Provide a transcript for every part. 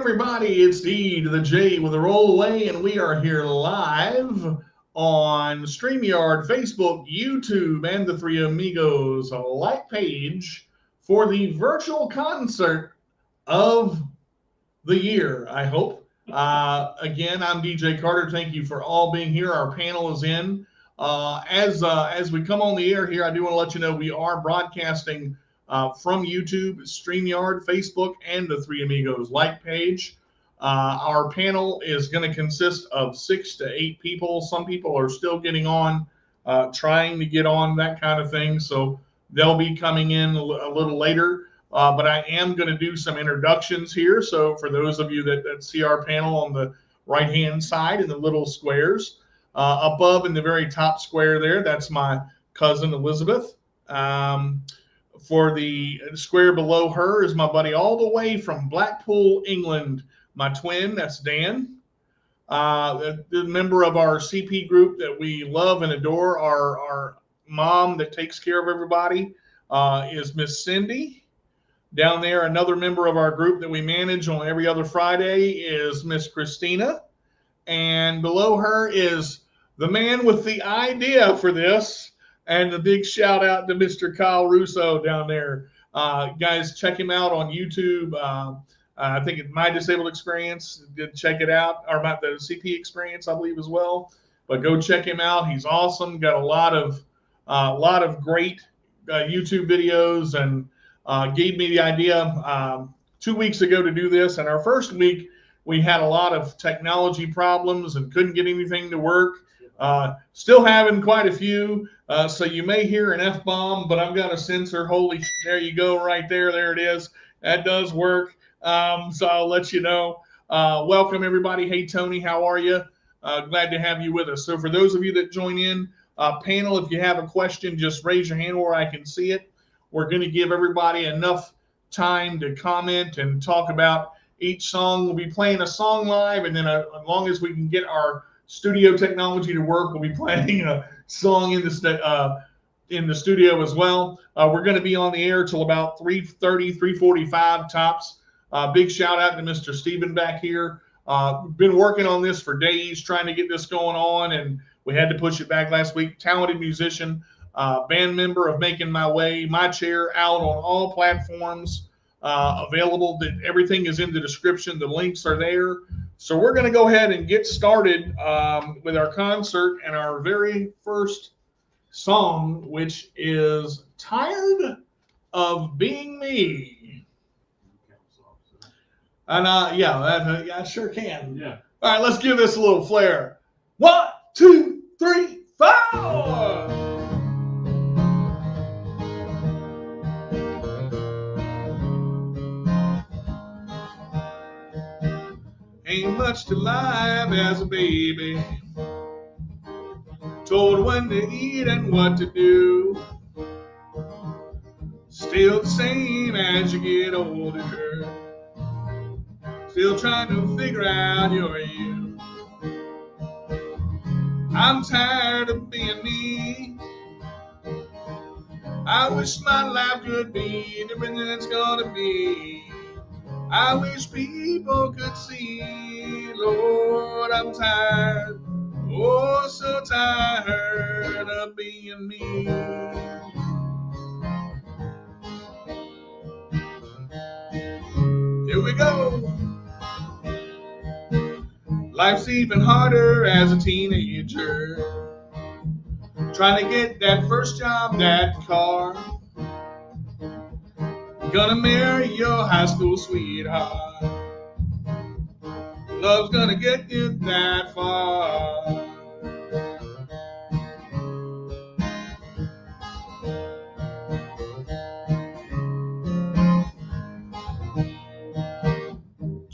everybody, it's D to the J with a rollaway, and we are here live on StreamYard, Facebook, YouTube, and the Three Amigos like page for the virtual concert of the year, I hope. Again, I'm DJ Carter. Thank you for all being here. Our panel is in. As we come on the air here, I do want to let you know we are broadcasting from YouTube, StreamYard, Facebook, and the Three Amigos like page. Our panel is going to consist of 6 to 8 people. Some people are still getting on, trying to get on, that kind of thing. So they'll be coming in a little later. But I am going to do some introductions here. So for those of you that see our panel on the right-hand side in the little squares, above in the very top square there, that's my cousin Elizabeth. For the square below her is my buddy all the way from Blackpool, England, my twin, that's Dan. The member of our CP group that we love and adore, our mom that takes care of everybody, is Miss Cindy. Down there, another member of our group that we manage on every other Friday is Miss Christina. And below her is the man with the idea for this, and the big shout out to Mr. Kyle Russo down there. Guys, check him out on YouTube. I think it's My Disabled Experience. Check it out. Or about the CP Experience, I believe, as well. But go check him out. He's awesome. Got a lot of great YouTube videos, and gave me the idea 2 weeks ago to do this. And our first week, we had a lot of technology problems and couldn't get anything to work. Still having quite a few. So you may hear an F-bomb, but I've got a censor. There you go, right there. There it is. That does work. So I'll let you know. Welcome, everybody. Hey, Tony, how are you? Glad to have you with us. So for those of you that join in, panel, if you have a question, just raise your hand where I can see it. We're going to give everybody enough time to comment and talk about each song. We'll be playing a song live, and then as long as we can get our studio technology to work, we'll be playing a song in the studio as well. We're going to be on the air till about 3:30, 3:45 tops. Big shout out to Mr. Steven back here. Been working on this for days, trying to get this going on, and we had to push it back last week. Talented musician, band member of Making My Way, My Chair, out on all platforms, available. Everything is in the description. The links are there. So we're going to go ahead and get started with our concert and our very first song, which is Tired of Being Me. And yeah, I sure can. Yeah. All right, let's give this a little flair. 1, 2, 3, 4. Ain't much to life as a baby, told when to eat and what to do. Still the same as you get older, still trying to figure out you're you. I'm tired of being me. I wish my life could be different than it's gonna be. I wish people could see, Lord, I'm tired, oh, so tired of being me. Here we go. Life's even harder as a teenager, trying to get that first job, that car. Gonna marry your high school sweetheart. Love's gonna get you that far.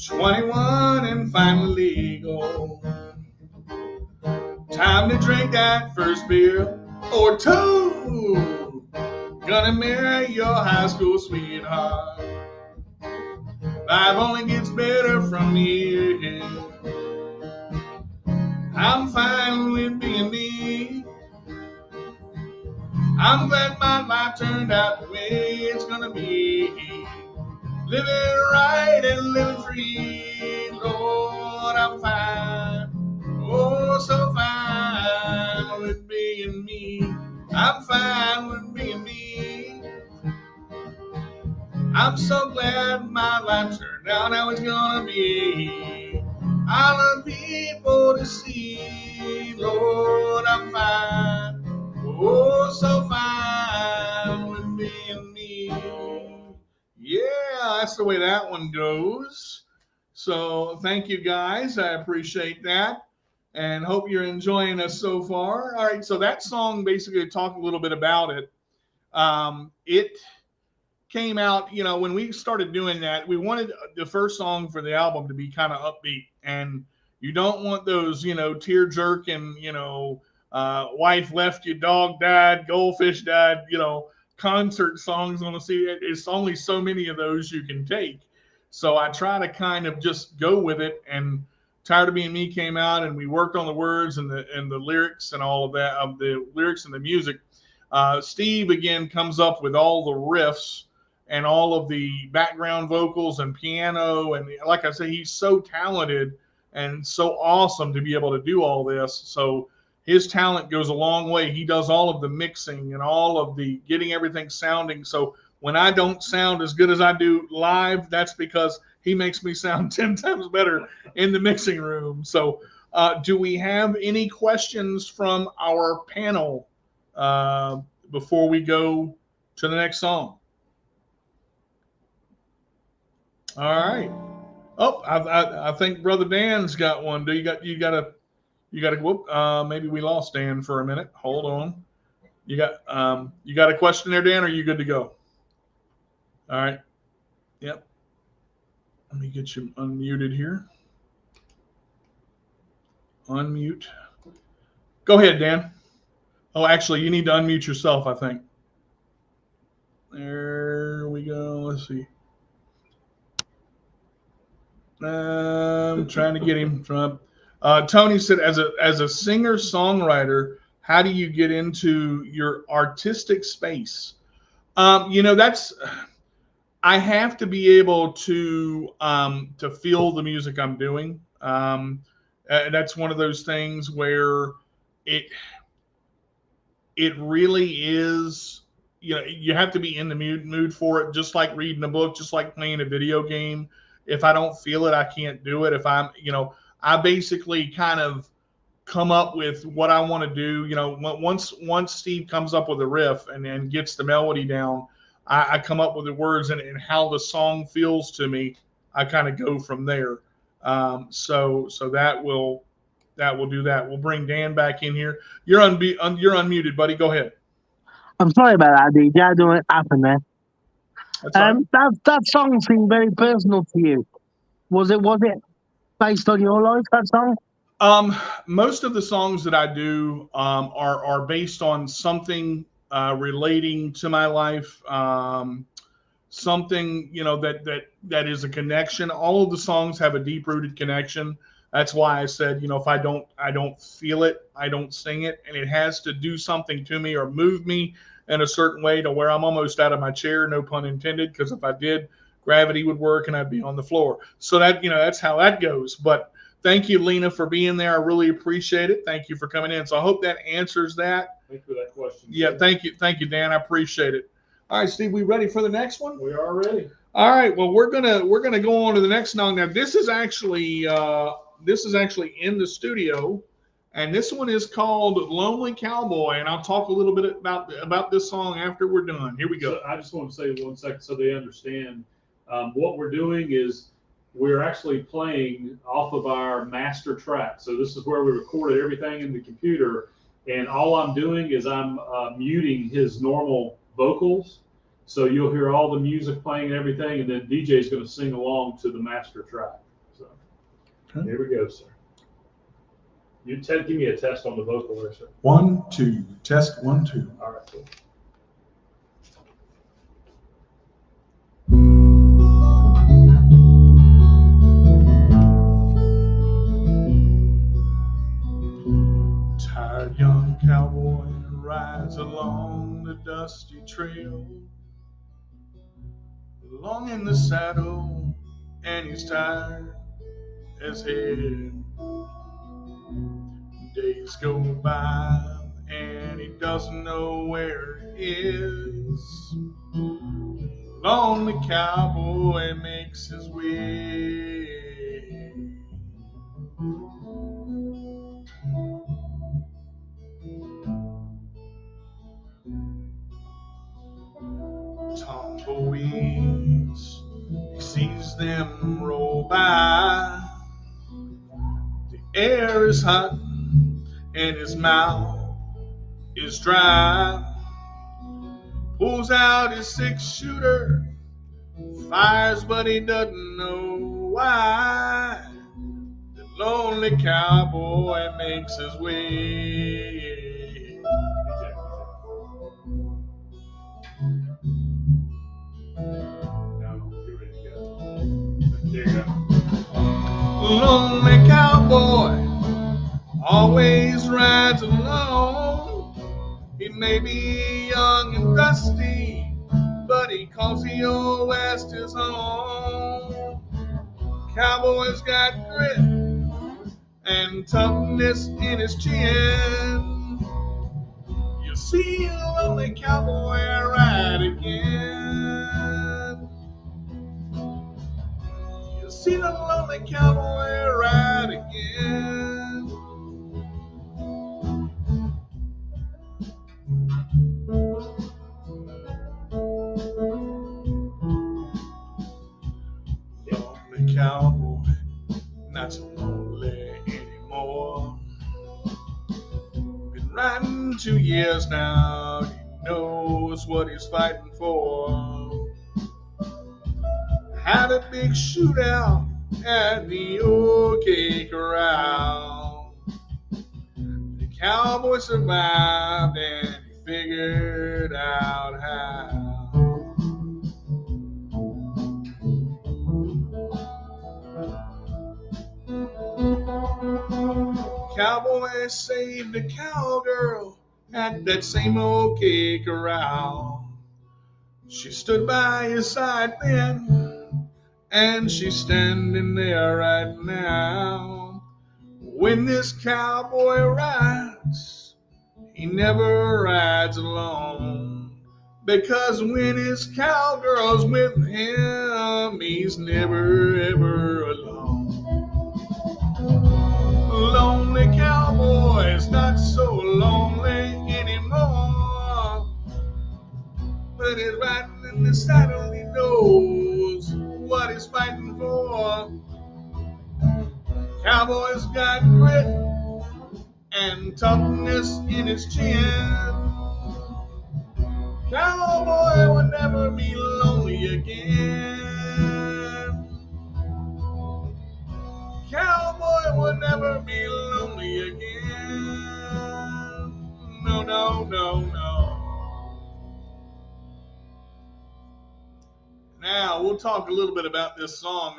"21 and finally legal. Time to drink that first beer or two. Gonna marry your high school sweetheart. Life only gets better from here. I'm fine with being me. I'm glad my life turned out the way it's gonna be. Living right and living free. I'm so glad my life turned out how it's gonna be. I love people to see, Lord, I'm fine. Oh, so fine with being me. Yeah, that's the way that one goes. So thank you guys. I appreciate that and hope you're enjoying us so far. All right, so that song basically talked a little bit about it. It came out, when we started doing that, we wanted the first song for the album to be kind of upbeat. And you don't want those, tear jerking, wife left you, dog died, goldfish died, concert songs on a CD. It's only so many of those you can take. So I try to kind of just go with it. And Tired of Being Me came out, and we worked on the words and the lyrics and all of that, of the lyrics and the music. Steve again comes up with all the riffs and all of the background vocals and piano. And like I say, he's so talented and so awesome to be able to do all this. So his talent goes a long way. He does all of the mixing and all of the getting everything sounding. So when I don't sound as good as I do live, that's because he makes me sound 10 times better in the mixing room. So do we have any questions from our panel before we go to the next song? All right. Oh, I think Brother Dan's got one. You got a whoop. Maybe we lost Dan for a minute. Hold on. You got a question there, Dan? Or are you good to go? All right. Yep. Let me get you unmuted here. Unmute. Go ahead, Dan. Oh, actually, you need to unmute yourself, I think. There we go. Let's see. I'm trying to get him from. Tony said, as a singer songwriter, how do you get into your artistic space? That's I have to be able to feel the music I'm doing. That's one of those things where it really is. You have to be in the mood for it, just like reading a book, just like playing a video game. If I don't feel it, I can't do it. If I'm, I basically kind of come up with what I want to do. Once Steve comes up with a riff and gets the melody down, I come up with the words and how the song feels to me. I kind of go from there. So that will do that. We'll bring Dan back in here. You're unmuted, buddy. Go ahead. I'm sorry about that, DJ. I don't know what happened there. That song seemed very personal to you. Was it based on your life, that song? Most of the songs that I do are based on something relating to my life. Something that is a connection. All of the songs have a deep-rooted connection. That's why I said, if I don't feel it, I don't sing it, and it has to do something to me or move me in a certain way to where I'm almost out of my chair, no pun intended, because if I did, gravity would work and I'd be on the floor. So that's how that goes. But thank you, Lena, for being there. I really appreciate it. Thank you for coming in. So I hope that answers that. Thank you for that question. Yeah, thank you, Dan. I appreciate it. All right, Steve, we ready for the next one? We are ready. All right. Well, we're gonna go on to the next song. Now, this is actually in the studio, and this one is called "Lonely Cowboy." And I'll talk a little bit about this song after we're done. Here we go. So I just want to say 1 second so they understand. What we're doing is we're actually playing off of our master track. So this is where we recorded everything in the computer, and all I'm doing is I'm muting his normal vocals. So you'll hear all the music playing and everything, and then DJ is going to sing along to the master track. So Here we go, sir. Give me a test on the vocal there, sir. 1, 2, test 1, 2. All right, cool. Tired young cowboy rides along the dusty trail, long in the saddle, and he's tired as hell. Days go by and he doesn't know where he is. lonely cowboy makes his way. Tumbleweeds, he sees them roll by. The air is hot and his mouth is dry. Pulls out his 6-shooter, fires, but he doesn't know why. The lonely cowboy makes his way. There you go. Lonely cowboy always rides alone. He may be young and dusty, but he calls the old West his home. Cowboy's got grit and toughness in his chin. You see a lonely cowboy ride again. You see the lonely cowboy ride again. Lonely cowboy, not so lonely anymore. Been riding 2 years now, he knows what he's fighting for. Had a big shootout at the OK Corral. The cowboy survived and he figured out how. Cowboy saved a cowgirl at that same OK Corral. She stood by his side then, and she's standing there right now. When this cowboy rides, he never rides alone, because when his cowgirl's with him, he's never ever alone. Lonely cowboy's not so lonely anymore, but he's riding in the saddle, he knows what he's fighting for. Cowboy's got grit and toughness in his chin. Cowboy will never be lonely again. Cowboy will never be lonely again. No, no, no, no. Now, we'll talk a little bit about this song.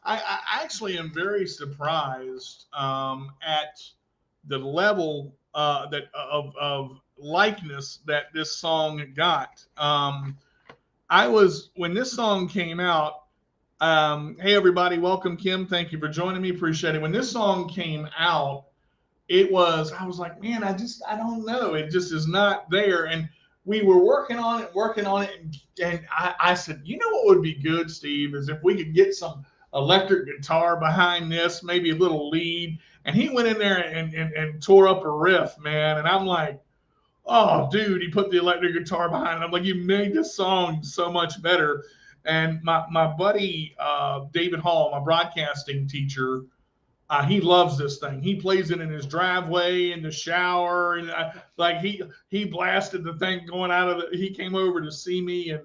I actually am very surprised at the level of likeness that this song got. When this song came out, hey everybody, welcome Kim. Thank you for joining me. Appreciate it. When this song came out, I was like, man, I don't know. It just is not there. And we were working on it. And I said, you know what would be good, Steve, is if we could get some electric guitar behind this, maybe a little lead. And he went in there and tore up a riff, man. And I'm like, oh, dude, he put the electric guitar behind it. I'm like, you made this song so much better. And my buddy, David Hall, my broadcasting teacher, he loves this thing. He plays it in his driveway, in the shower, and he blasted the thing going out of he came over to see me, and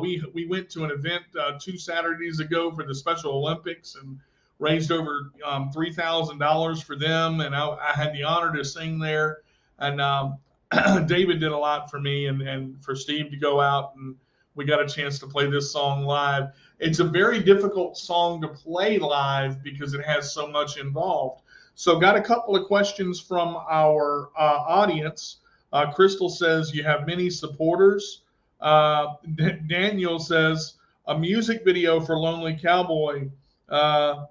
we went to an event 2 Saturdays ago for the Special Olympics and raised over $3,000 for them, and I had the honor to sing there. And David did a lot for me and for Steve to go out, and we got a chance to play this song live. It's a very difficult song to play live because it has so much involved. So got a couple of questions from our audience. Crystal says, you have many supporters. Daniel says, a music video for Lonely Cowboy. Are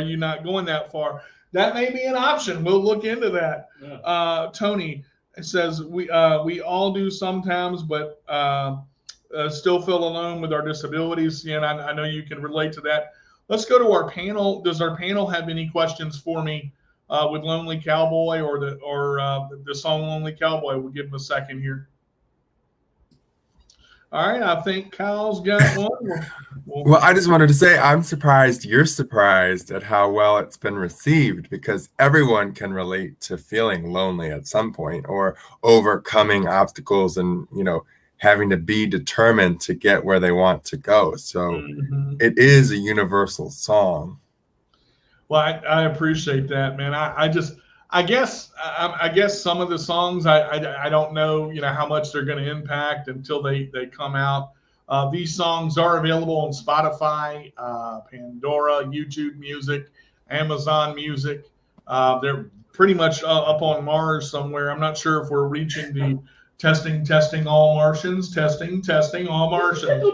you not going that far? That may be an option. We'll look into that. Yeah. Tony, It says we all do sometimes, but still feel alone with our disabilities. Yeah, and I know you can relate to that. Let's go to our panel. Does our panel have any questions for me with Lonely Cowboy or the song Lonely Cowboy? We'll give them a second here. All right, I think Kyle's got one. Well, I just wanted to say I'm surprised you're surprised at how well it's been received, because everyone can relate to feeling lonely at some point or overcoming obstacles and, having to be determined to get where they want to go. So it is a universal song. Well, I appreciate that, man. I guess some of the songs I don't know how much they're going to impact until they come out. These songs are available on Spotify, Pandora, YouTube Music, Amazon Music. They're pretty much up on Mars somewhere. I'm not sure if we're reaching the testing all Martians, testing all Martians.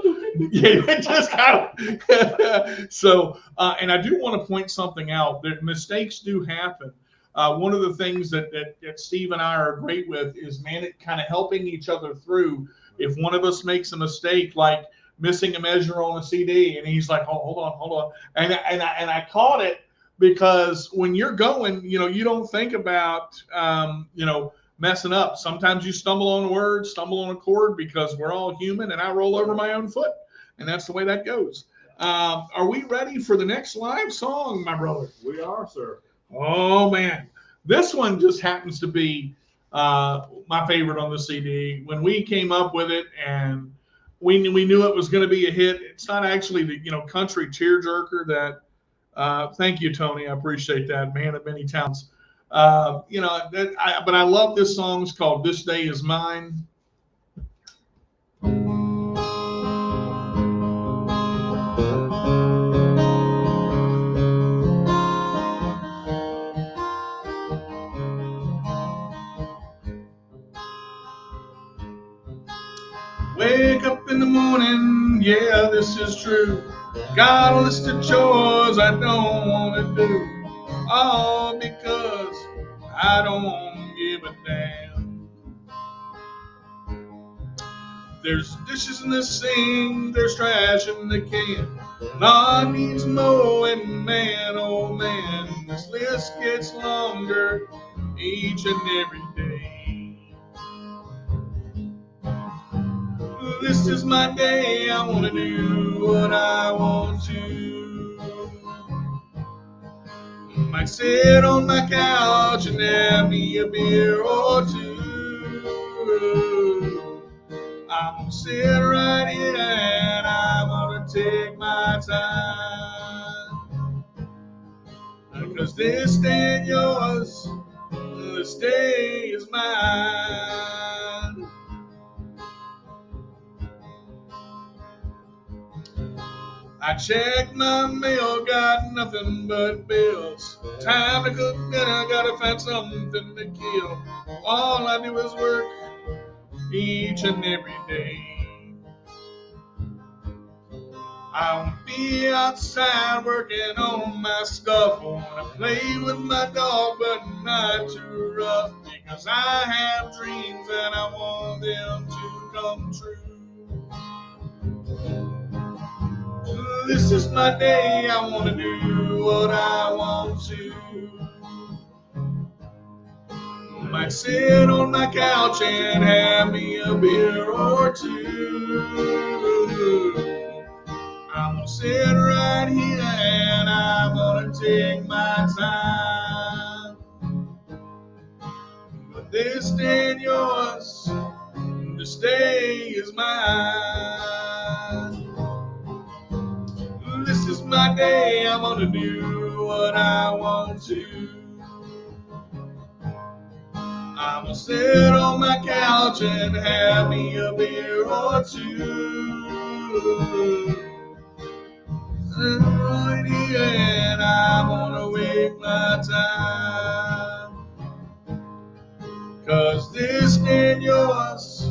Yeah, it just kind of. So, and I do want to point something out. That mistakes do happen. One of the things that Steve and I are great with is kind of helping each other through. If one of us makes a mistake, like missing a measure on a CD, and he's like, hold on, and I caught it, because when you're going, you don't think about messing up. Sometimes you stumble on a word, stumble on a chord, because we're all human, and I roll over my own foot, and that's the way that goes. Are we ready for the next live song, my brother? We are, sir. Oh man, this one just happens to be my favorite on the CD. When we came up with it, and we knew it was going to be a hit. It's not actually the country tearjerker that. Thank you, Tony. I appreciate that, man of many talents. But I love this song. It's called "This Day Is Mine." Wake up in the morning, yeah, this is true. Got a list of chores I don't want to do, all because I don't give a damn. There's dishes in the sink, there's trash in the can. Lawn needs mowing, man, oh man, this list gets longer each and every day. This is my day, I want to do what I want to. Might sit on my couch and have me a beer or two. I'm gonna sit right here and I'm gonna take my time. Because this day ain't yours, this day is mine. I checked my mail, got nothing but bills. Time to cook dinner, gotta find something to kill. All I do is work each and every day. I wanna be outside working on my stuff. I wanna play with my dog, but not too rough. Because I have dreams and I want them to come true. This is my day, I want to do what I want to. Might sit on my couch and have me a beer or two. I'm gonna sit right here and I'm gonna take my time. But this day ain't yours, this day is mine. This is my day, I'm gonna do what I want to. I'm gonna sit on my couch and have me a beer or two. Sit right here and I'm gonna wake my time. 'Cause this day ain't yours,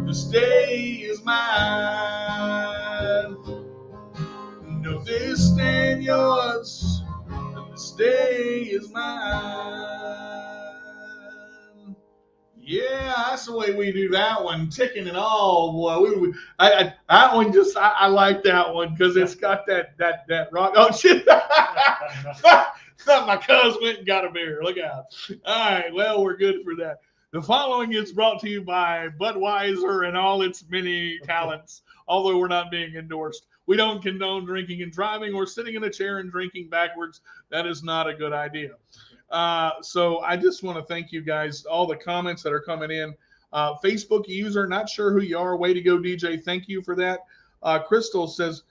this day is mine. No, this day ain't yours, this day is mine. Yeah, that's the way we do that one, ticking and all. Boy, that one I like that one because it's got that rock. Oh shit! My cousin went and got a beer. Look out! All right, well we're good for that. The following is brought to you by Budweiser and all its many talents. Although we're not being endorsed, we don't condone drinking and driving or sitting in a chair and drinking backwards. That is not a good idea. So I just want to thank you guys, all the comments that are coming in. Facebook user, not sure who you are. Way to go, DJ. Thank you for that. Crystal says,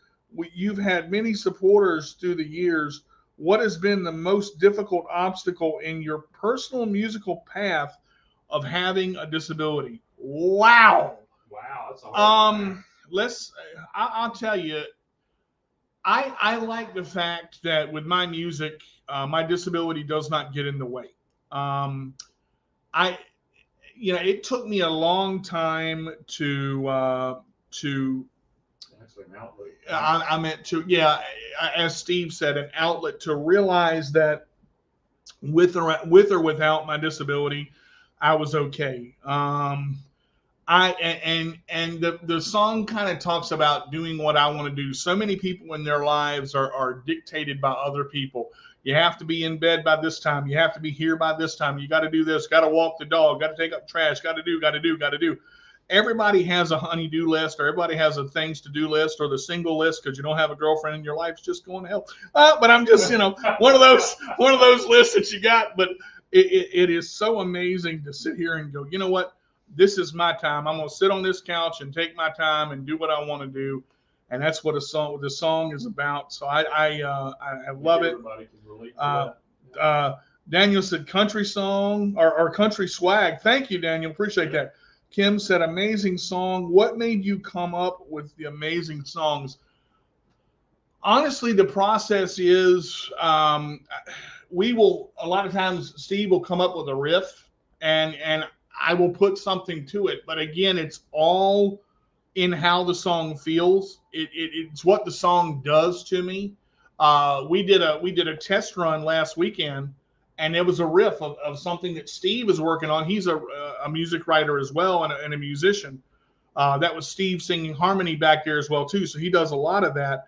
you've had many supporters through the years. What has been the most difficult obstacle in your personal musical path of having a disability? Wow. That's a hard I'll tell you, I like the fact that with my music, my disability does not get in the way. It took me a long time to actually an outlet. I meant to, as Steve said, an outlet to realize that with or without my disability, I was okay. The song kind of talks about doing what I want to do. So many people in their lives are dictated by other people. You have to be in bed by this time. You have to be here by this time. You got to do this, got to walk the dog, got to take up trash, got to do. Everybody has a honey-do list, or everybody has a things-to-do list, or the single list because you don't have a girlfriend in your life. It's just going to hell. But I'm just, one of those lists that you got. But it is so amazing to sit here and go, you know what? This is my time. I'm going to sit on this couch and take my time and do what I want to do. And that's what the song is about. So I love it. Everybody can relate to that. Daniel said country song or country swag. Thank you, Daniel. Appreciate that. Kim said amazing song. What made you come up with the amazing songs? Honestly, the process is a lot of times Steve will come up with a riff and I will put something to it. But again, it's all in how the song feels. It's what the song does to me. We did a test run last weekend, and it was a riff of something that Steve is working on. He's a music writer as well and a musician. That was Steve singing harmony back there as well too. So he does a lot of that.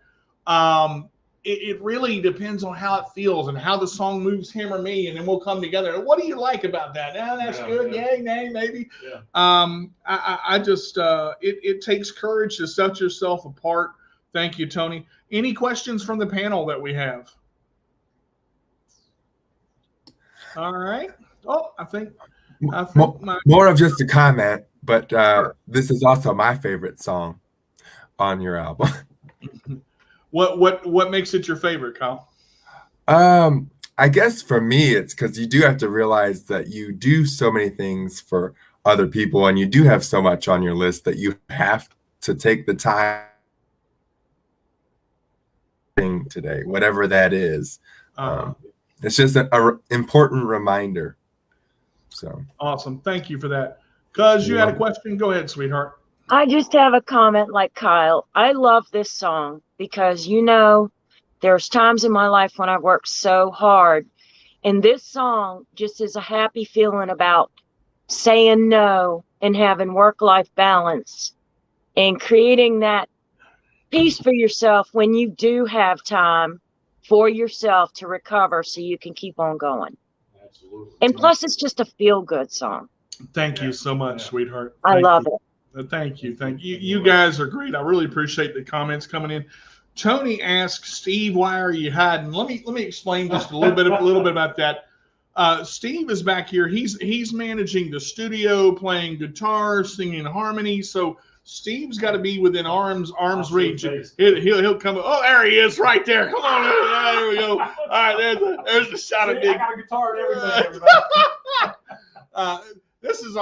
It really depends on how it feels and how the song moves him or me, and then we'll come together. What do you like about that? That's good. Yeah. Yay, nay, maybe. Yeah. I just it takes courage to set yourself apart. Thank you, Tony. Any questions from the panel that we have? All right. Oh, I think more of just a comment, but this is also my favorite song on your album. What makes it your favorite, Kyle? I guess for me, it's because you do have to realize that you do so many things for other people, and you do have so much on your list that you have to take the time today, whatever that is. It's just an important reminder. So awesome. Thank you for that. Cuz you had a question. Go ahead, sweetheart. I just have a comment like Kyle. I love this song because, there's times in my life when I've worked so hard. And this song just is a happy feeling about saying no and having work-life balance and creating that peace for yourself when you do have time for yourself to recover so you can keep on going. Absolutely. And plus, it's just a feel-good song. Thank you so much, sweetheart. I love it. Thank you. You guys are great. I really appreciate the comments coming in. Tony asks, Steve, why are you hiding? Let me explain just a little bit about that. Steve is back here. He's managing the studio, playing guitar, singing harmony. So Steve's got to be within arm's reach. He'll come. Oh, there he is, right there. Come on, there we go. All right, there's the shot of big. I got a guitar and everything. This is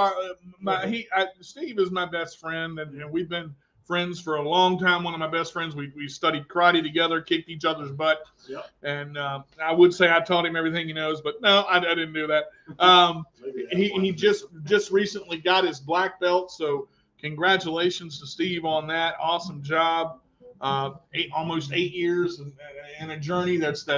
Steve is my best friend, and we've been friends for a long time. One of my best friends. We studied karate together, kicked each other's butt. Yep. And I would say I taught him everything he knows, but no, I didn't do that. He just recently got his black belt, so congratulations to Steve on that. Awesome job. Almost 8 years and a journey that's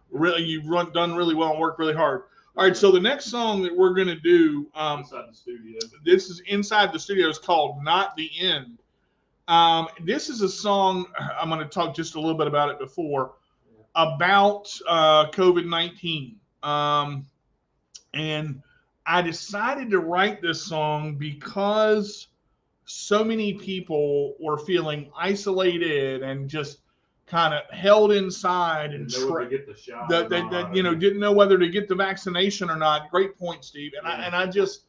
really you've done really well and worked really hard. All right, so the next song that we're going to do, Inside the studio. this is inside the studio. It's called "Not the End." This is a song. I'm going to talk just a little bit about it before about COVID-19, and I decided to write this song because so many people were feeling isolated and just kind of held inside and Didn't know whether to get the shot. didn't know whether to get the vaccination or not. Great point, Steve. And I just,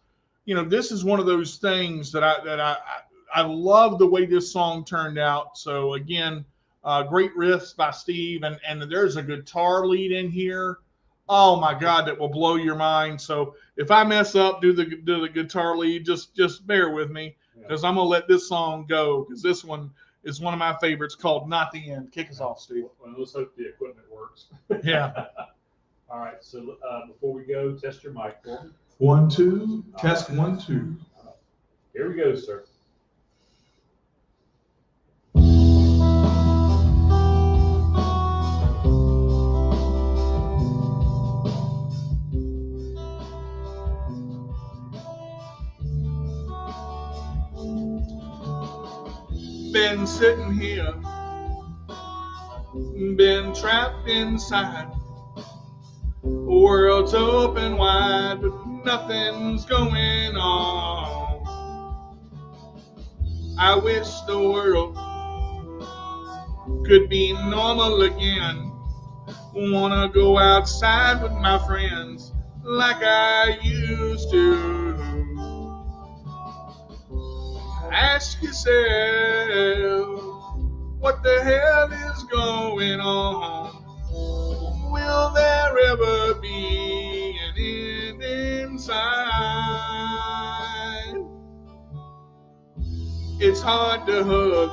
this is one of those things that I love the way this song turned out. So again, great riffs by Steve, and there's a guitar lead in here. Oh my God, that will blow your mind. So if I mess up, do the guitar lead, just bear with me, because I'm gonna let this song go, because this one is one of my favorites, called "Not the End." Kick us off, Steve. Well, let's hope the equipment works. Yeah. All right. So before we go, test your mic for me. 1, 2, test 1, 2. Here we go, sir. Been sitting here, been trapped inside. World's open wide, but nothing's going on. I wish the world could be normal again. Wanna go outside with my friends like I used to. Ask yourself, what the hell is going on? Will there ever be an end inside? It's hard to hug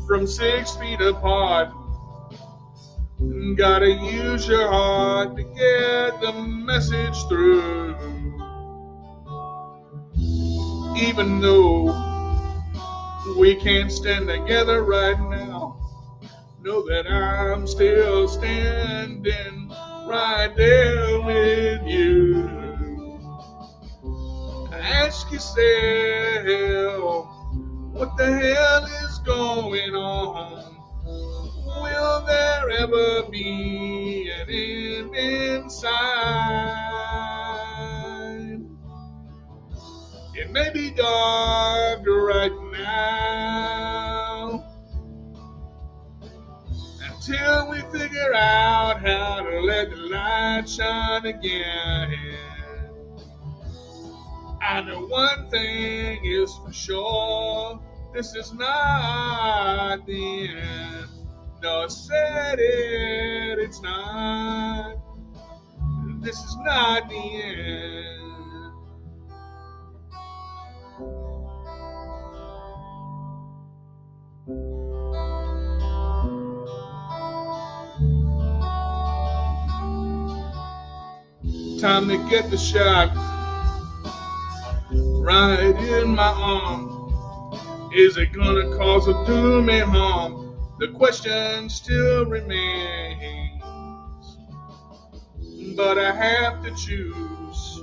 from 6 feet apart. Gotta use your heart to get the message through. Even though we can't stand together right now, know that I'm still standing right there with you. Ask yourself, what the hell is going on? Will there ever be an end inside? It may be dark right now, until we figure out how to let the light shine again. I know one thing is for sure, this is not the end. No, I said it, it's not. This is not the end. Time to get the shot right in my arm. Is it gonna cause or do me harm? The question still remains, but I have to choose.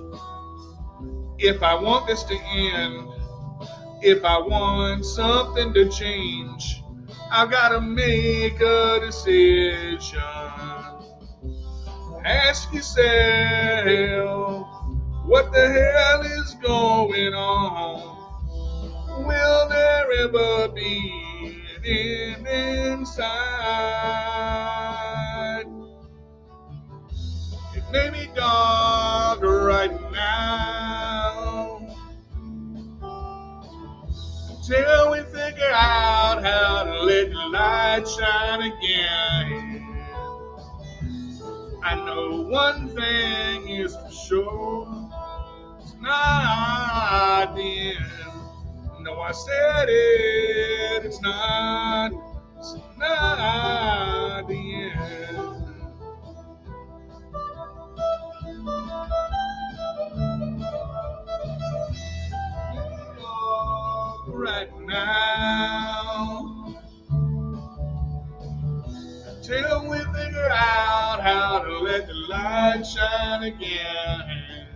If I want this to end, if I want something to change, I've gotta make a decision. Ask yourself, what the hell is going on? Will there ever be an end inside? It may be dark right now, until we figure out how to let the light shine again. I know one thing is for sure, it's not the end. No, I said it, it's not the end. Right now, till we figure out how to let the light shine again.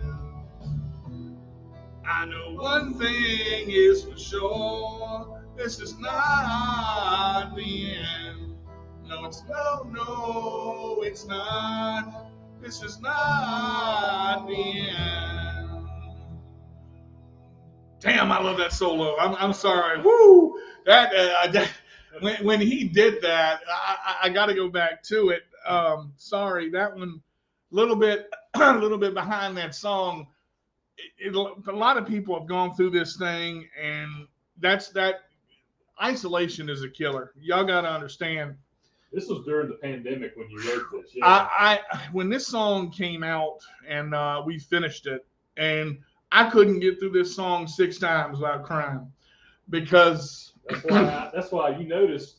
I know one thing is for sure, this is not the end. No, it's no, it's not. This is not the end. Damn, I love that solo. I'm sorry. Woo! When he did that, I got to go back to it. Sorry, that one, a little bit behind that song. A lot of people have gone through this thing, and that isolation is a killer. Y'all got to understand. This was during the pandemic when you wrote this. Yeah. When this song came out and we finished it, and I couldn't get through this song 6 times without crying, because that's why you noticed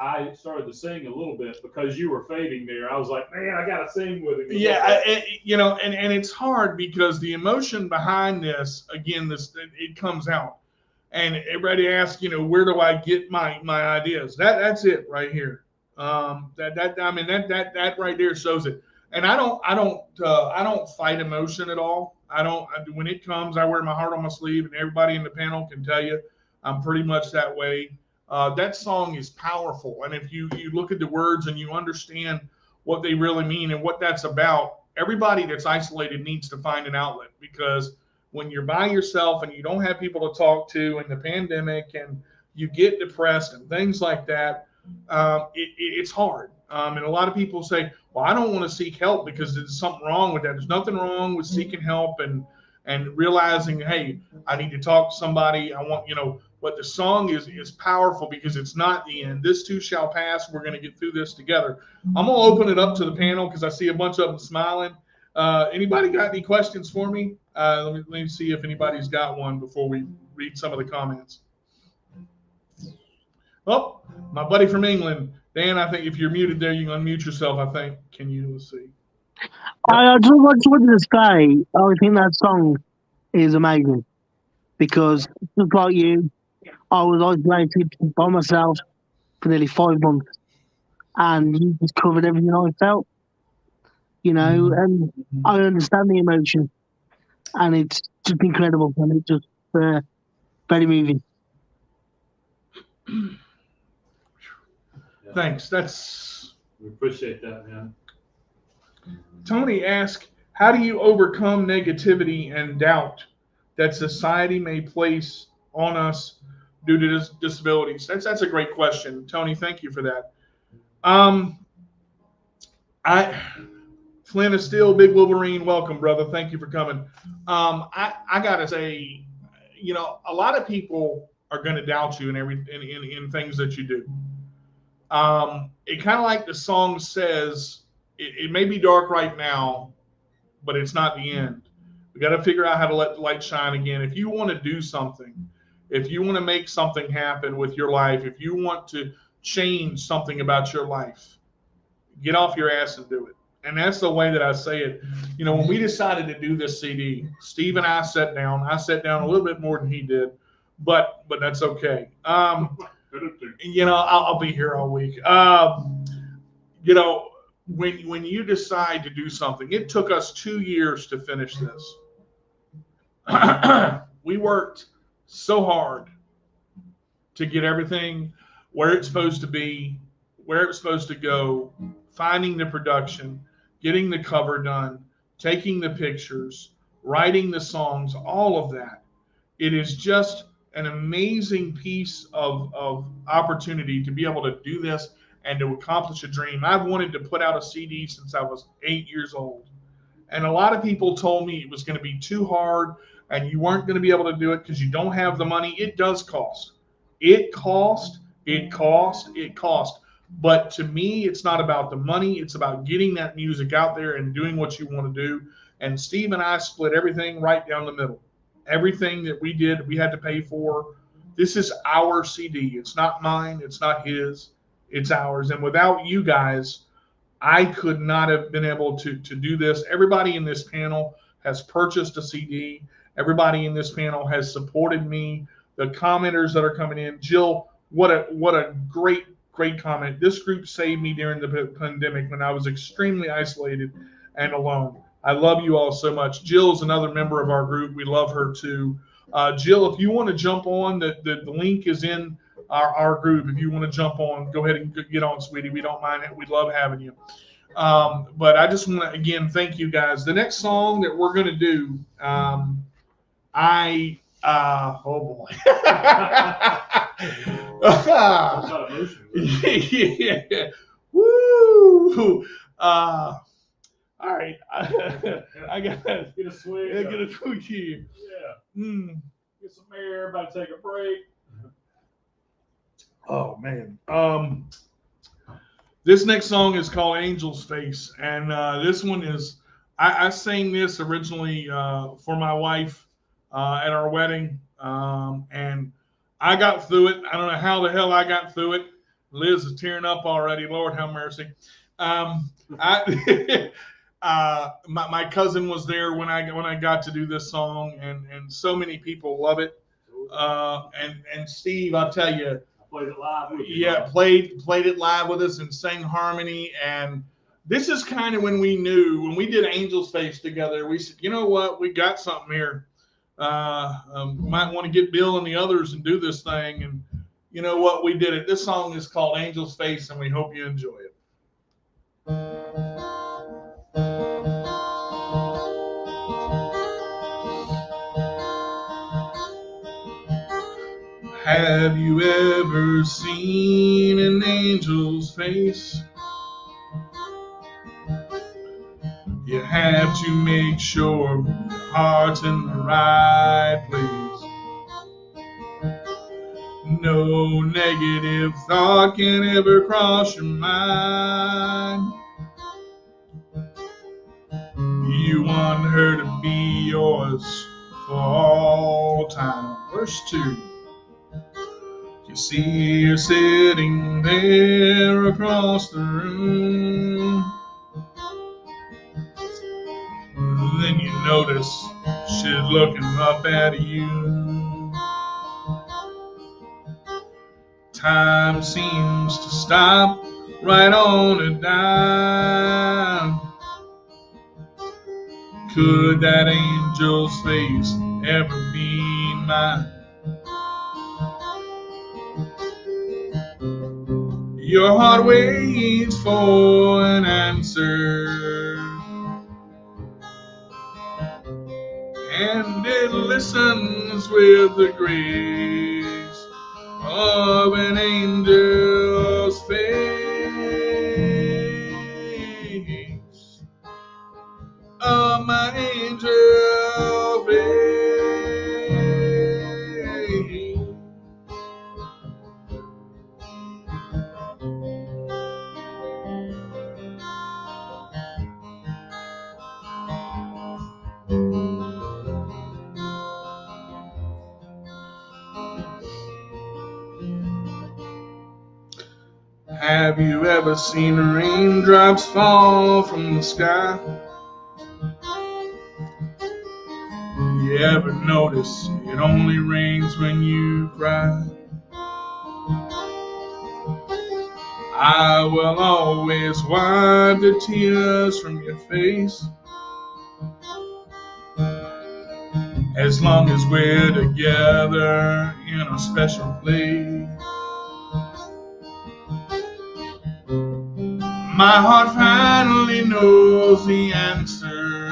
I started to sing a little bit because you were fading there. I was like, man, I got to sing with him. Yeah, and it's hard because the emotion behind this, again, it comes out, and everybody asks, where do I get my ideas? That's it right here. That right there shows it. And I don't fight emotion at all. When it comes, I wear my heart on my sleeve, and everybody in the panel can tell you I'm pretty much that way. That song is powerful, and if you look at the words and you understand what they really mean and what that's about, everybody that's isolated needs to find an outlet, because when you're by yourself and you don't have people to talk to in the pandemic and you get depressed and things like that, it's hard. And a lot of people say, well, I don't want to seek help because there's something wrong with that. There's nothing wrong with seeking help and realizing, hey, I need to talk to somebody. I want, but the song is powerful because it's not the end. This too shall pass. We're going to get through this together. I'm going to open it up to the panel because I see a bunch of them smiling. Anybody got any questions for me? Let me see if anybody's got one before we read some of the comments. Oh, my buddy from England, Dan, I think if you're muted there, you can unmute yourself, I think. Let's see. I just wanted to say, I think that song is amazing because just like you, I was isolated by myself for nearly 5 months, and you just covered everything I felt, and I understand the emotion, and it's just incredible, and it's just very moving. Thanks. We appreciate that, man. Tony asked, how do you overcome negativity and doubt that society may place on us due to disabilities? That's a great question, Tony. Thank you for that. Flynn is still Big Wolverine. Welcome, brother. Thank you for coming. I gotta say, a lot of people are going to doubt you in things that you do. It kind of like the song says, it may be dark right now, but it's not the end. We got to figure out how to let the light shine again. If you want to do something, if you want to make something happen with your life, if you want to change something about your life, get off your ass and do it. And that's the way that I say it. When we decided to do this CD, Steve and I sat down. I sat down a little bit more than he did, but that's okay. I'll be here all week. When you decide to do something, it took us 2 years to finish this. We worked so hard to get everything where it's supposed to be, where it's supposed to go, finding the production, getting the cover done, taking the pictures, writing the songs, all of that. It is just an amazing piece of opportunity to be able to do this and to accomplish a dream. I've wanted to put out a CD since I was 8 years old. And a lot of people told me it was going to be too hard and you weren't going to be able to do it because you don't have the money. It does cost. It cost. But to me, it's not about the money. It's about getting that music out there and doing what you want to do. And Steve and I split everything right down the middle. Everything that we did, we had to pay for. This is our CD. It's not mine. It's not his. It's ours. And without you guys, I could not have been able to do this. Everybody in this panel has purchased a CD. Everybody in this panel has supported me. The commenters that are coming in. Jill, what a great great comment. This group saved me during the pandemic when I was extremely isolated and alone. I love you all so much. Jill's another member of our group. We love her too. Jill, if you want to jump on, the link is in our group. If you want to jump on, go ahead and get on, sweetie. We don't mind it. We love having you. But I just want to, again, thank you guys. The next song that we're going to do, oh boy. Yeah. Woo. All right. I got to get a swing. Get a twig here. Yeah. Get some air. About to take a break. Oh man. This next song is called Angel's Face, and this one is I sang this originally for my wife at our wedding, and I got through it. I don't know how the hell I got through it. Liz is tearing up already. Lord have mercy. My cousin was there when I got to do this song, and so many people love it. And Steve, I'll tell you, played it live with you. Yeah, played it live with us and sang harmony. And this is kind of when we knew, when we did Angel's Face together, we said, you know what, we got something here. Might want to get Bill and the others and do this thing. And you know what, we did it. This song is called Angel's Face, and we hope you enjoy it. Have you ever seen an angel's face? You have to make sure your heart's in the right place. No negative thought can ever cross your mind. You want her to be yours for all time. Verse 2. You see her sitting there across the room. Then you notice she's looking up at you. Time seems to stop right on a dime. Could that angel's face ever be mine? Your heart waits for an answer, and it listens with the grace of an angel's face, of my angel face. Have you ever seen raindrops fall from the sky? You ever notice it only rains when you cry? I will always wipe the tears from your face, as long as we're together in a special place. My heart finally knows the answer,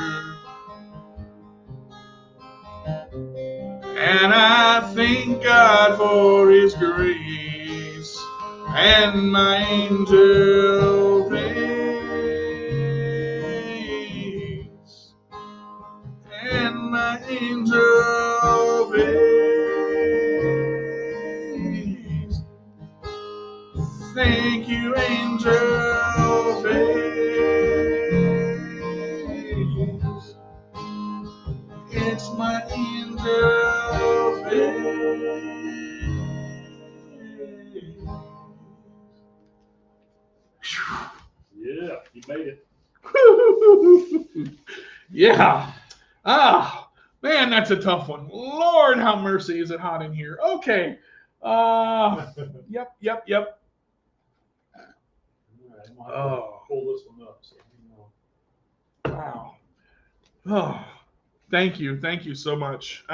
and I thank God for His grace and my angel face, and my angel face. Thank you, angel face. It's my angel face. Yeah, you made it. Yeah. Ah, man, that's a tough one. Lord, how mercy is it hot in here. Okay. Yep. have to pull this one up. So, Wow. Oh, thank you so much.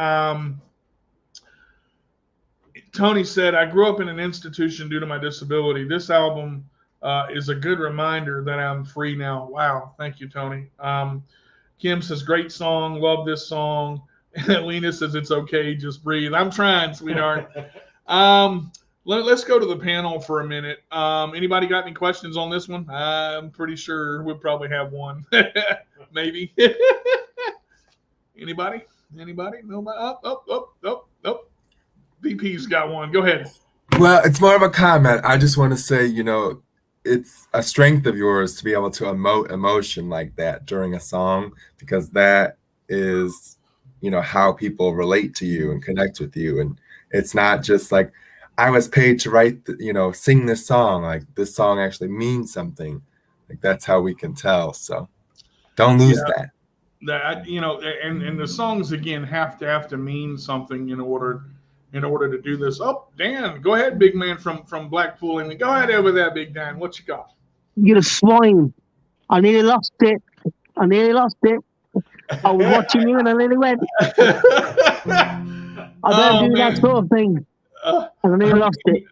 Tony said, I grew up in an institution due to my disability. This album is a good reminder that I'm free now. Wow. Thank you, Tony. Kim says, great song. Love this song. And Lena says, it's okay. Just breathe. I'm trying, sweetheart. Let's go to the panel for a minute. Anybody got any questions on this one? I'm pretty sure we'll probably have one. Maybe. Anybody? Nobody? Oh. VP's got one. Go ahead. Well, it's more of a comment. I just want to say, it's a strength of yours to be able to emote emotion like that during a song, because that is, how people relate to you and connect with you. And it's not just like, I was paid to write, sing this song. Like, this song actually means something. Like, that's how we can tell. So don't lose that. That, and the songs, again, have to mean something in order to do this. Oh, Dan, go ahead, big man from Blackpool. And go ahead over there, big Dan. What you got? You're a swine. I nearly lost it. I was watching you and I nearly went. I don't do that sort of thing. And I nearly lost it.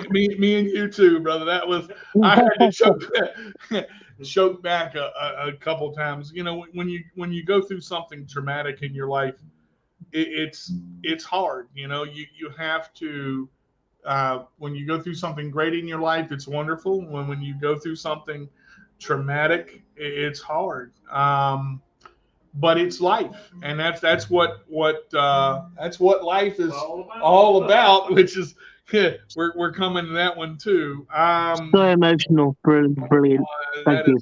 Me and you too, brother. That was, I had to choke back a couple times. When you go through something traumatic in your life, it's hard. You have to, when you go through something great in your life, it's wonderful. When you go through something traumatic, it's hard. But it's life, and that's what life is all about, which is, we're coming to that one too. So emotional, brilliant. Thank you.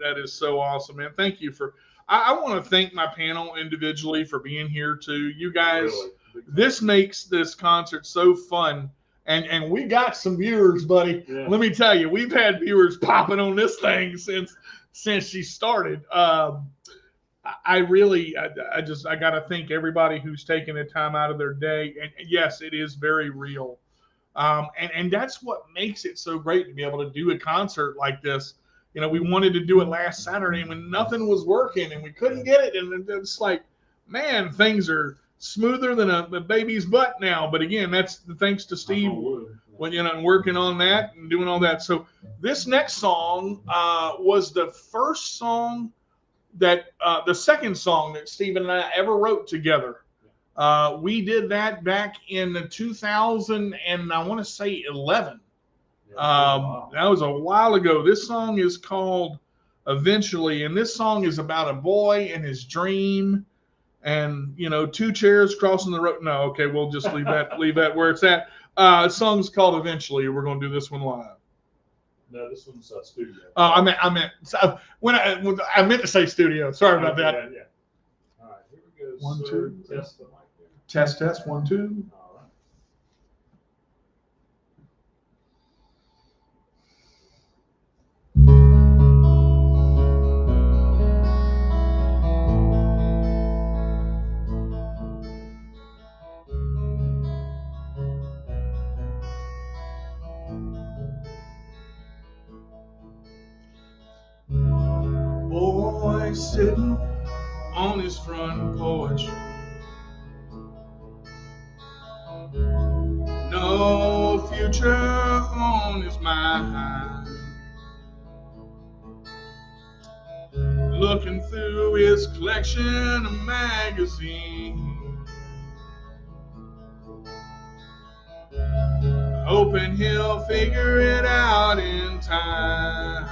That is so awesome, man. Thank you for. I want to thank my panel individually for being here too. You guys, this makes this concert so fun, and we got some viewers, buddy. Yeah. Let me tell you, we've had viewers popping on this thing since she started. I got to thank everybody who's taken the time out of their day. And yes, it is very real. And that's what makes it so great to be able to do a concert like this. We wanted to do it last Saturday when nothing was working and we couldn't get it. And it's like, man, things are smoother than a baby's butt now. But again, that's thanks to Steve when, working on that and doing all that. So this next song was the first song that the second song that Stephen and I ever wrote together. We did that back in 2000 and I want to say 11. That was a while ago. This song is called Eventually, and this song is about a boy and his dream, and two chairs crossing the road. No, okay, we'll just leave that where it's at. The song's called Eventually. We're going to do this one live. No, this one's studio. I meant I meant to say studio. Sorry about that. Yeah. All right, here we go. 1, 2. Test the mic Test. there. 1, 2. All right. Boy sitting on his front porch, no future on his mind, looking through his collection of magazines, hoping he'll figure it out in time.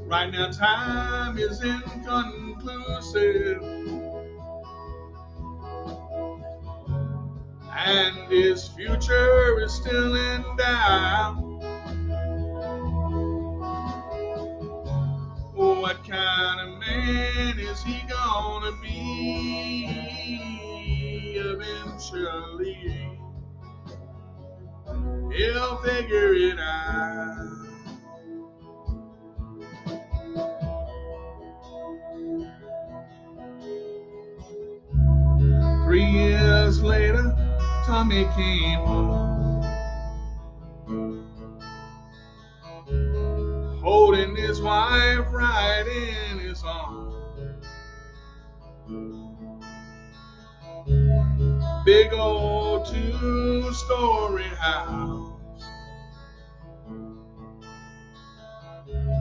Right now, time is inconclusive, and his future is still in doubt. What kind of man is he gonna be eventually? He'll figure it out. 3 years later, Tommy came home. holding his wife right in his arms. Big old 2-story house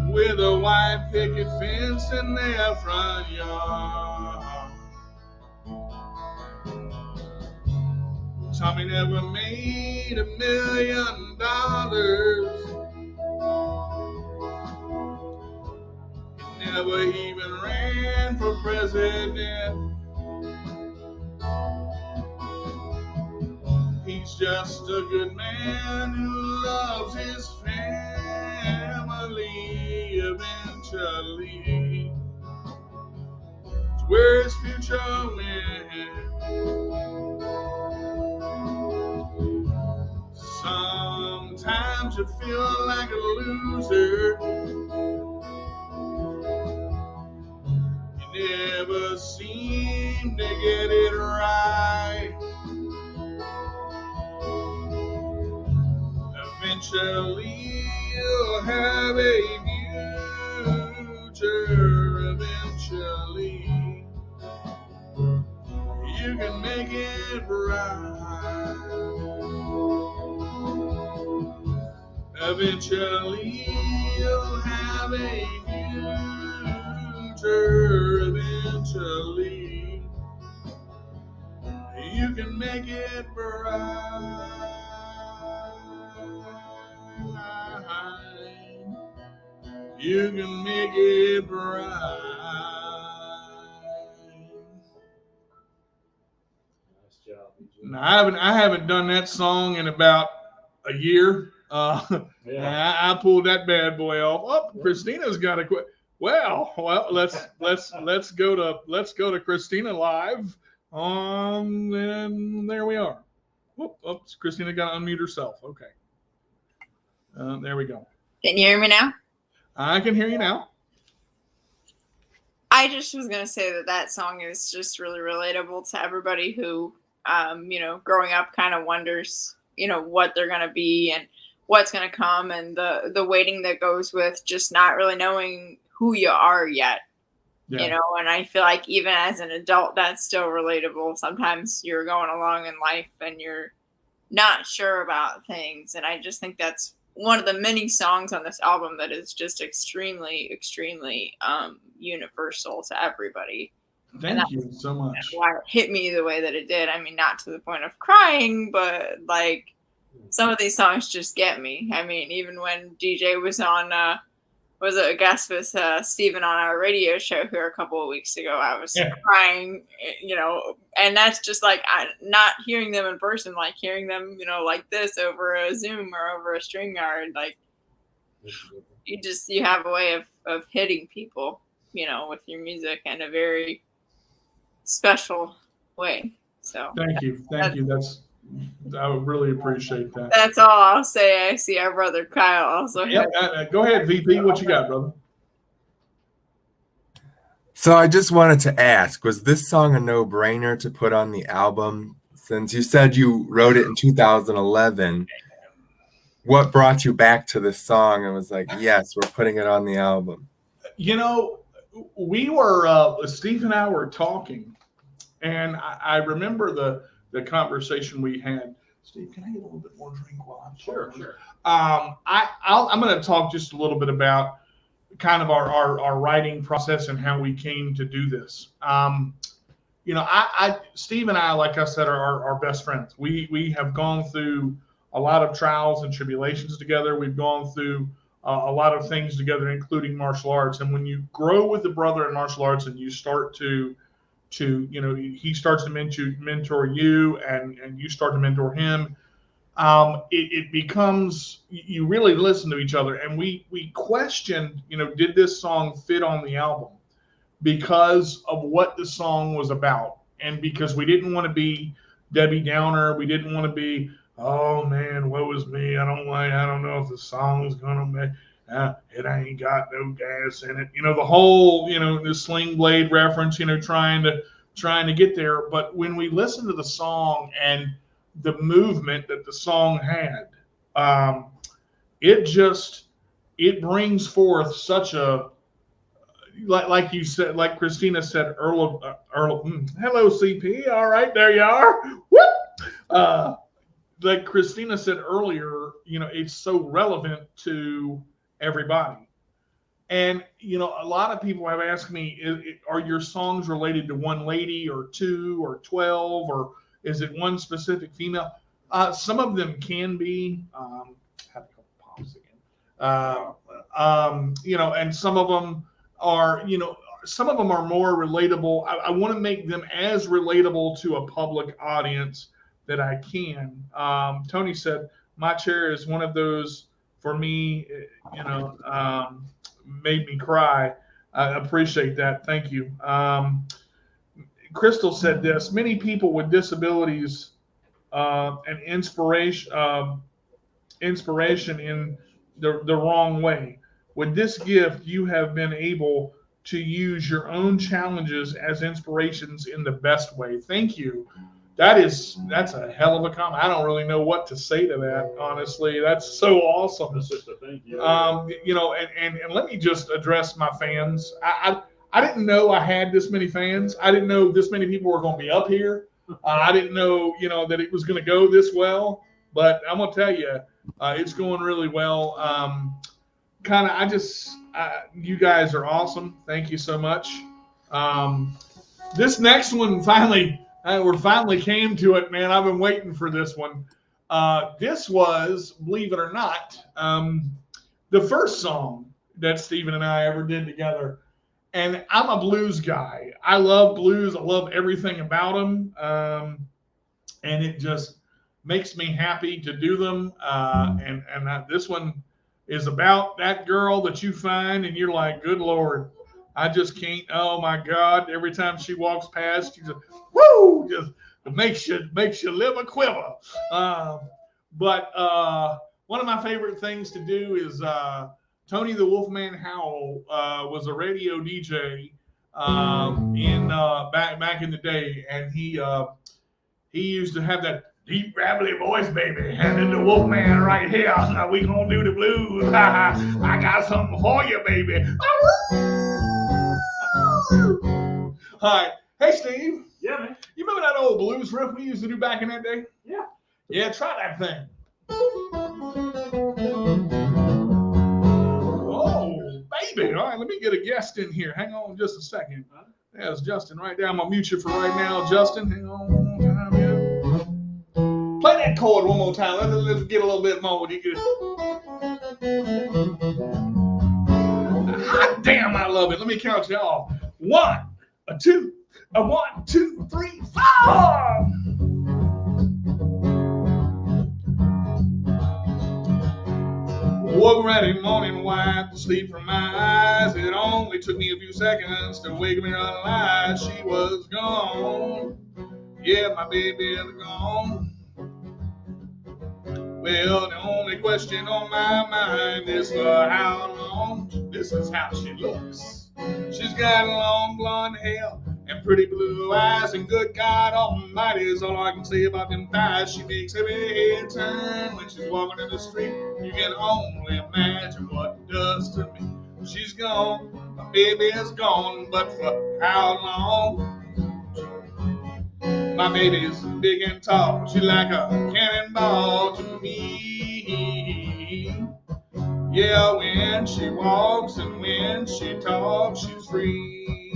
with a white picket fence in their front yard. Tommy never made $1 million. He never even ran for president. He's just a good man who loves his family. Eventually, it's where his future went. Sometimes you feel like a loser. You never seem to get it right. Eventually, you'll have a future. Eventually, you can make it right. Eventually, you'll have a future. Eventually, you can make it right. You can make it right. Nice job, BJ. Now, I haven't done that song in about a year. Yeah. I pulled that bad boy off. Oh, Christina's got to quit. Well, let's go to Christina live. And there we are. Oops, Christina got to unmute herself. Okay. There we go. Can you hear me now? I can hear you now. I just was going to say that song is just really relatable to everybody who, growing up kind of wonders, what they're going to be and what's going to come, and the waiting that goes with just not really knowing who you are yet. Yeah. And I feel like even as an adult, that's still relatable. Sometimes you're going along in life and you're not sure about things. And I just think that's one of the many songs on this album that is just extremely, extremely universal to everybody. Thank you so much. Why it hit me the way that it did. I mean, not to the point of crying, but like some of these songs just get me. I mean, even when DJ was on, was a guest with Steven on our radio show here a couple of weeks ago, I was crying, and that's just like not hearing them in person, like hearing them, like this over a Zoom or over a StreamYard. Like you have a way of hitting people, with your music in a very special way. So thank you. I would really appreciate that. That's all I'll say. I see our brother Kyle also. Yep. Go ahead, VP. What you got, brother? So I just wanted to ask, was this song a no-brainer to put on the album? Since you said you wrote it in 2011, what brought you back to this song and was like, yes, we're putting it on the album? We were, Steve and I were talking, and I remember the conversation we had. Steve, can I get a little bit more drink while I'm talking? Sure. I'm going to talk just a little bit about kind of our writing process and how we came to do this. Steve and I, like I said, are best friends. We have gone through a lot of trials and tribulations together. We've gone through a lot of things together, including martial arts. And when you grow with a brother in martial arts and you start to he starts to mentor you and you start to mentor him, it becomes, you really listen to each other. And we questioned, did this song fit on the album because of what the song was about, and because we didn't want to be Debbie Downer. We didn't want to be, oh man, woe is me, I don't know if the song's gonna make it ain't got no gas in it. The whole, the Sling Blade reference, trying to get there. But when we listen to the song and the movement that the song had, it just it brings forth such a, like you said, like Christina said, hello CP, all right, there you are. Whoop! Like Christina said earlier, it's so relevant to everybody. And, a lot of people have asked me, are your songs related to one lady or two or 12, or is it one specific female? Some of them can be, had a couple pops again. And some of them are, more relatable. I want to make them as relatable to a public audience that I can. Tony said, my chair is one of those for me, made me cry. I appreciate that. Thank you. Crystal said this: many people with disabilities and inspiration in the wrong way. With this gift, you have been able to use your own challenges as inspirations in the best way. Thank you. That's a hell of a comment. I don't really know what to say to that, honestly. That's so awesome. That's just a thank you. And let me just address my fans. I didn't know I had this many fans. I didn't know this many people were going to be up here. I didn't know, that it was going to go this well. But I'm going to tell you, it's going really well. You guys are awesome. Thank you so much. This next one we finally came to it, man. I've been waiting for this one. This was, believe it or not, the first song that Stephen and I ever did together. And I'm a blues guy. I love blues. I love everything about them. And it just makes me happy to do them. This one is about that girl that you find and you're like, good Lord, I just can't. Oh my God. Every time she walks past, you just, woo, just makes you live a quiver. But one of my favorite things to do is Tony the Wolfman Howell was a radio DJ back in the day, and he used to have that deep gravelly voice, baby. And then the Wolfman right here. We gonna do the blues. I got something for you, baby. Hi. Hey, Steve. Yeah, man. You remember that old blues riff we used to do back in that day? Yeah. Yeah, try that thing. Oh, baby. All right, let me get a guest in here. Hang on just a second. There's Justin right there. I'm going to mute you for right now, Justin. Hang on one more time here. Play that chord one more time. Let's get a little bit more. Hot damn, I love it. Let me count you off. 1, 2, 1, 2, 3, 4. Woke ready morning, wiped the sleep from my eyes. It only took me a few seconds to wake me alive. She was gone. Yeah, my baby is gone. Well, the only question on my mind is for how long. This is how she looks. She's got long blonde hair and pretty blue eyes, and good God Almighty is all I can say about them thighs. She makes every head turn when she's walking in the street. You can only imagine what it does to me. She's gone, my baby is gone, but for how long? My baby's big and tall. She's like a cannonball to me. Yeah, when she walks and when she talks, she's free.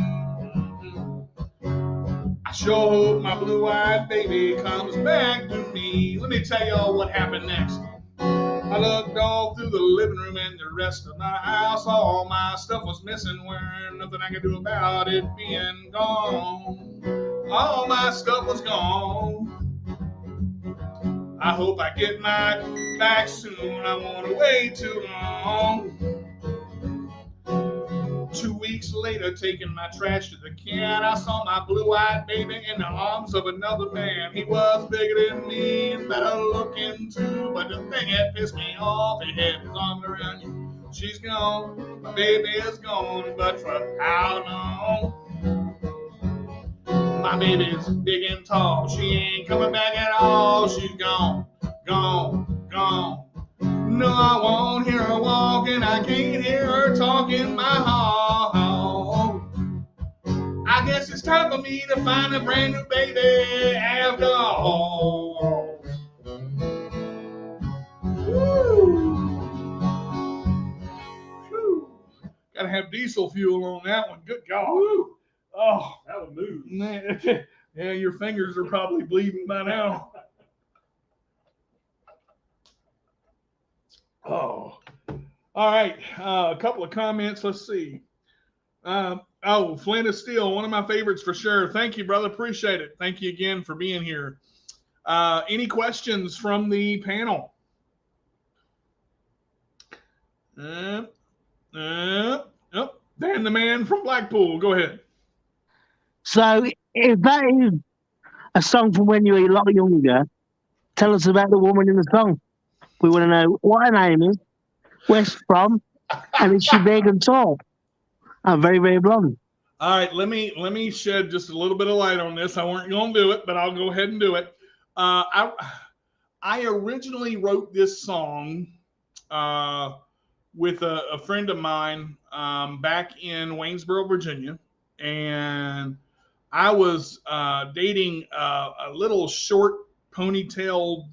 I sure hope my blue-eyed baby comes back to me. Let me tell y'all what happened next. I looked all through the living room and the rest of my house. All my stuff was missing, wearing nothing I could do about it being gone. All my stuff was gone. I hope I get mine back soon. I won't wait too long. 2 weeks later, taking my trash to the can, I saw my blue-eyed baby in the arms of another man. He was bigger than me and better looking too, but the thing that pissed me off, he had his arms around you. She's gone, my baby is gone, but for how long? My baby's big and tall. She ain't coming back at all. She's gone, gone, gone. No, I won't hear her walking. I can't dog in my hall. I guess it's time for me to find a brand new baby after all. Woo. Whew. Gotta have diesel fuel on that one. Good God. Woo. Oh, That would move. man. Yeah, your fingers are probably bleeding by now. Oh. All right. A couple of comments. Let's see. Flint is Steel, one of my favorites for sure. Thank you, brother. Appreciate it. Thank you again for being here. Any questions from the panel? Dan the man from Blackpool. Go ahead. So, if that is a song from when you were a lot younger, tell us about the woman in the song. We want to know what her name is, where she's from, and is she big and tall? I'm very, very blonde. All right, let me shed just a little bit of light on this. I weren't going to do it, but I'll go ahead and do it. I originally wrote this song with a friend of mine back in Waynesboro, Virginia, and I was dating a little short ponytailed,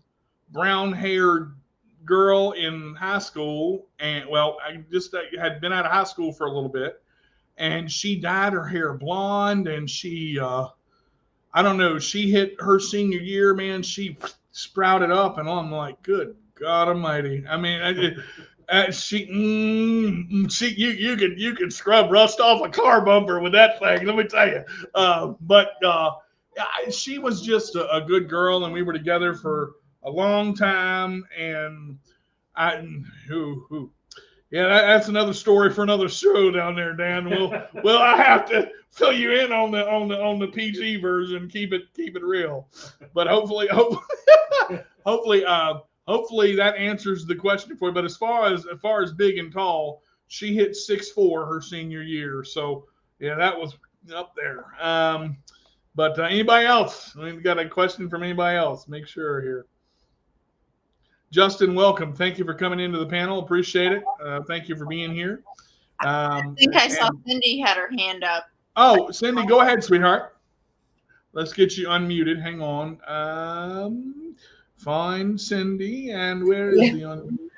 brown-haired girl in high school, and I just had been out of high school for a little bit, and she dyed her hair blonde, and she I don't know, she hit her senior year, man, she sprouted up, and I'm like, good God Almighty. I mean, you could scrub rust off a car bumper with that thing, let me tell you. But she was just a good girl, and we were together for a long time, and that's another story for another show down there, Dan. Well, I have to fill you in on the PG version. Keep it real, but hopefully that answers the question for you. But as far as big and tall, she hit 6'4" her senior year, so yeah, that was up there. But anybody else? We got a question from anybody else? Make sure here. Justin, welcome. Thank you for coming into the panel. Appreciate it. Thank you for being here. I think I saw Cindy had her hand up. Oh, Cindy, go ahead, sweetheart. Let's get you unmuted. Hang on. Find Cindy, and where is the unmute?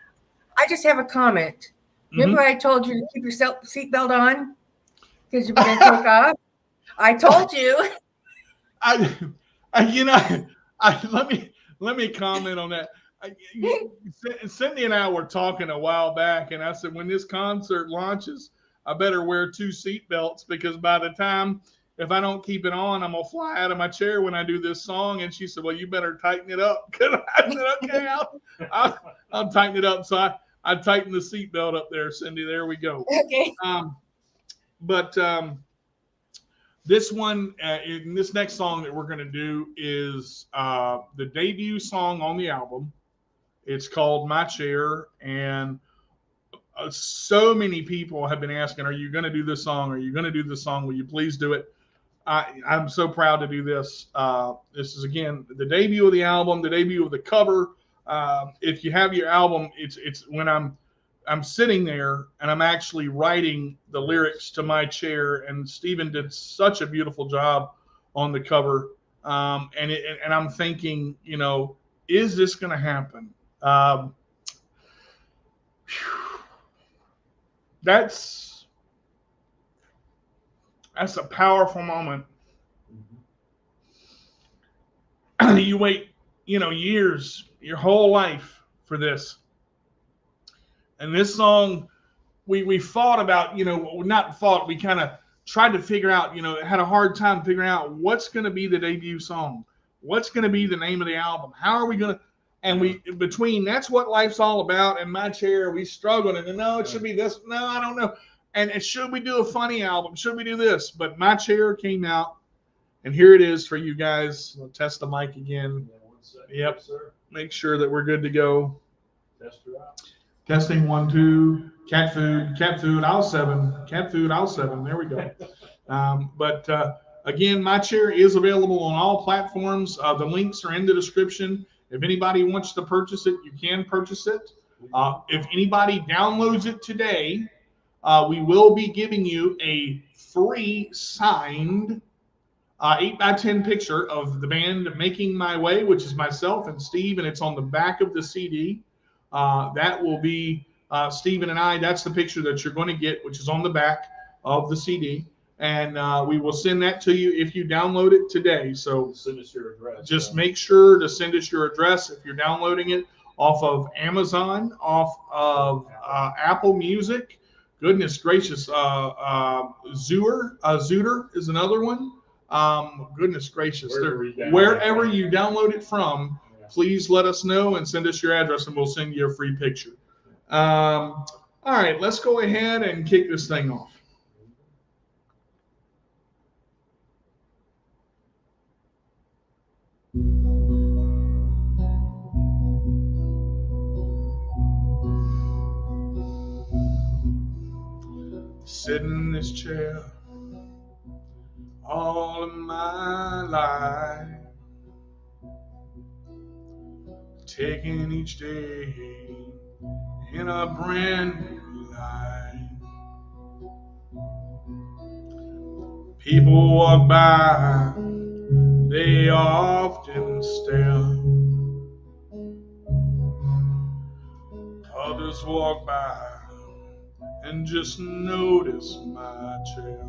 I just have a comment. Remember I told you to keep your seatbelt on because you're going to take off? I told you. Let me comment on that. Cindy and I were talking a while back, and I said, when this concert launches, I better wear 2 seatbelts, because by the time, if I don't keep it on, I'm going to fly out of my chair when I do this song. And she said, well, you better tighten it up. I said, okay, I'll tighten it up. So I tightened the seatbelt up there, Cindy. There we go. Okay. But this one, in this next song that we're going to do is the debut song on the album. It's called My Chair, and so many people have been asking, are you going to do this song? Are you going to do this song? Will you please do it? I'm so proud to do this. This is, again, the debut of the album, the debut of the cover. If you have your album, it's when I'm sitting there and I'm actually writing the lyrics to My Chair, and Stephen did such a beautiful job on the cover. And I'm thinking, is this going to happen? That's a powerful moment. You wait, years, your whole life for this. And this song, we thought about, not thought, we kind of tried to figure out, had a hard time figuring out what's going to be the debut song. What's going to be the name of the album? How are we going to, and between That's What Life's All About and My Chair, we struggled. And no, it should be this. No, I don't know. And should we do a funny album? Should we do this? But My Chair came out, and here it is for you guys. We'll test the mic again. Yep. Yes, sir. Make sure that we're good to go. Test her out. Testing 1, 2. Cat food, aisle 7. Cat food, aisle 7. There we go. But again, My Chair is available on all platforms. The links are in the description. If anybody wants to purchase it, you can purchase it. If anybody downloads it today, we will be giving you a free signed 8x10 picture of the band Making My Way, which is myself and Steve, and it's on the back of the CD. That will be Steven and I. That's the picture that you're going to get, which is on the back of the CD. And we will send that to you if you download it today. So send us your address. Just make sure to send us your address if you're downloading it off of Amazon, off of Apple Music. Goodness gracious, Zooter is another one. Goodness gracious, wherever you download it from, please let us know and send us your address, and we'll send you a free picture. All right, let's go ahead and kick this thing off. Sit in this chair all of my life, taking each day in a brand new light. People walk by, they often stare. Others walk by and just notice my chair.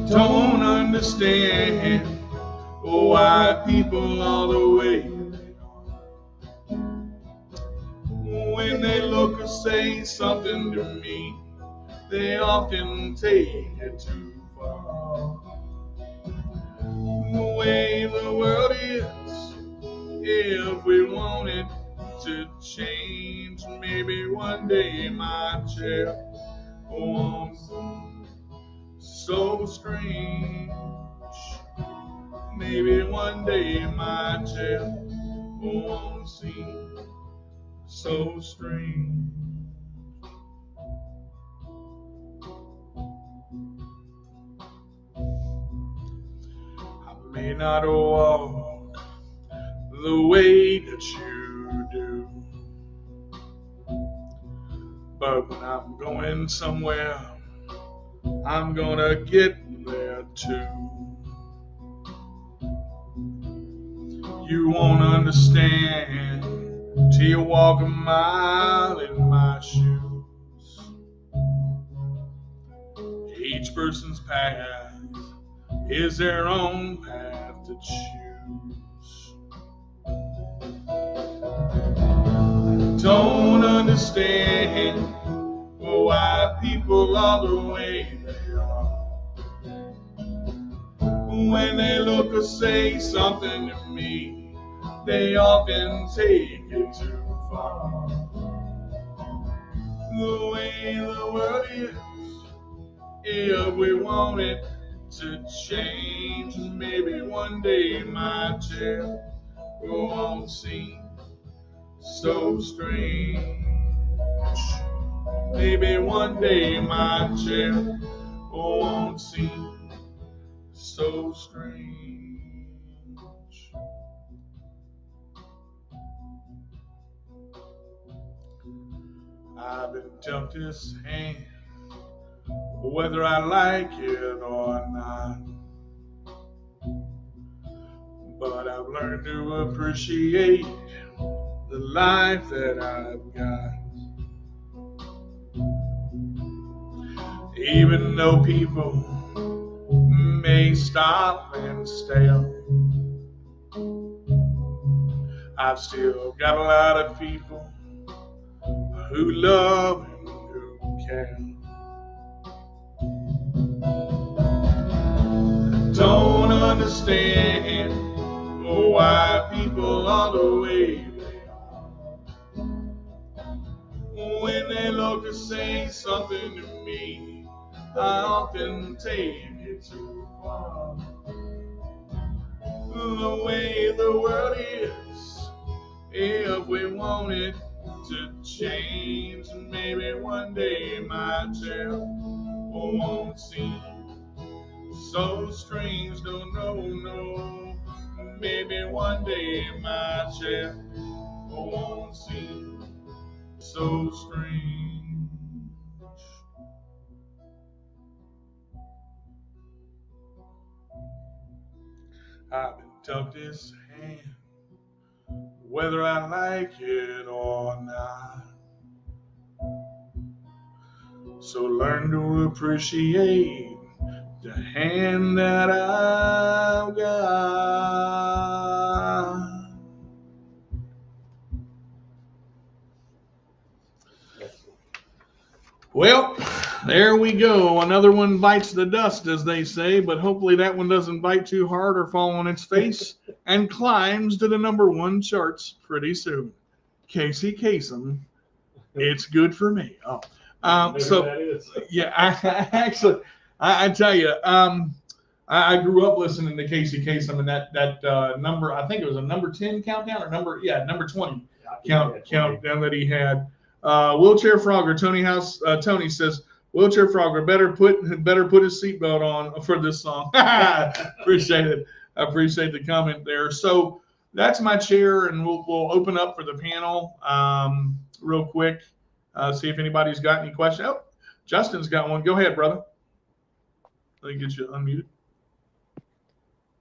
Don't understand why people are the way they are. When they look or say something to me, they often take it too far. The way the world is, if we want it to change, maybe one day my chair won't seem so strange. Maybe one day my chair won't seem so strange. I may not walk the way that you do, but when I'm going somewhere, I'm gonna get there too. You won't understand till you walk a mile in my shoes. Each person's path is their own path to choose. Don't understand why people are the way they are. When they look or say something to me, they often take it too far. The way the world is, if we want it to change, maybe one day my chair won't seem so strange. Maybe one day my chair won't seem so strange. I've been dealt this hand, whether I like it or not, but I've learned to appreciate the life that I've got. Even though people may stop and stare, I've still got a lot of people who love and who care. Don't understand why people are the way they are. When they look or say something to me, I often take it too far. The way the world is, if we want it to change, maybe one day my chair won't seem so strange. No, maybe one day my chair won't seem so strange. I've been tucked his hand, whether I like it or not. So learn to appreciate the hand that I've got. Well, there we go. Another one bites the dust, as they say, but hopefully that one doesn't bite too hard or fall on its face and climbs to the #1 charts pretty soon. Casey Kasem, it's good for me. Oh, so yeah, I tell you, I grew up listening to Casey Kasem and that number. I think it was a #10 countdown or number 20 countdown that he had. Wheelchair Frogger, Tony says, Wheelchair Frogger better put his seatbelt on for this song. Appreciate it. I appreciate the comment there. So that's my chair, and we'll open up for the panel real quick. See if anybody's got any questions. Oh, Justin's got one. Go ahead, brother. Let me get you unmuted.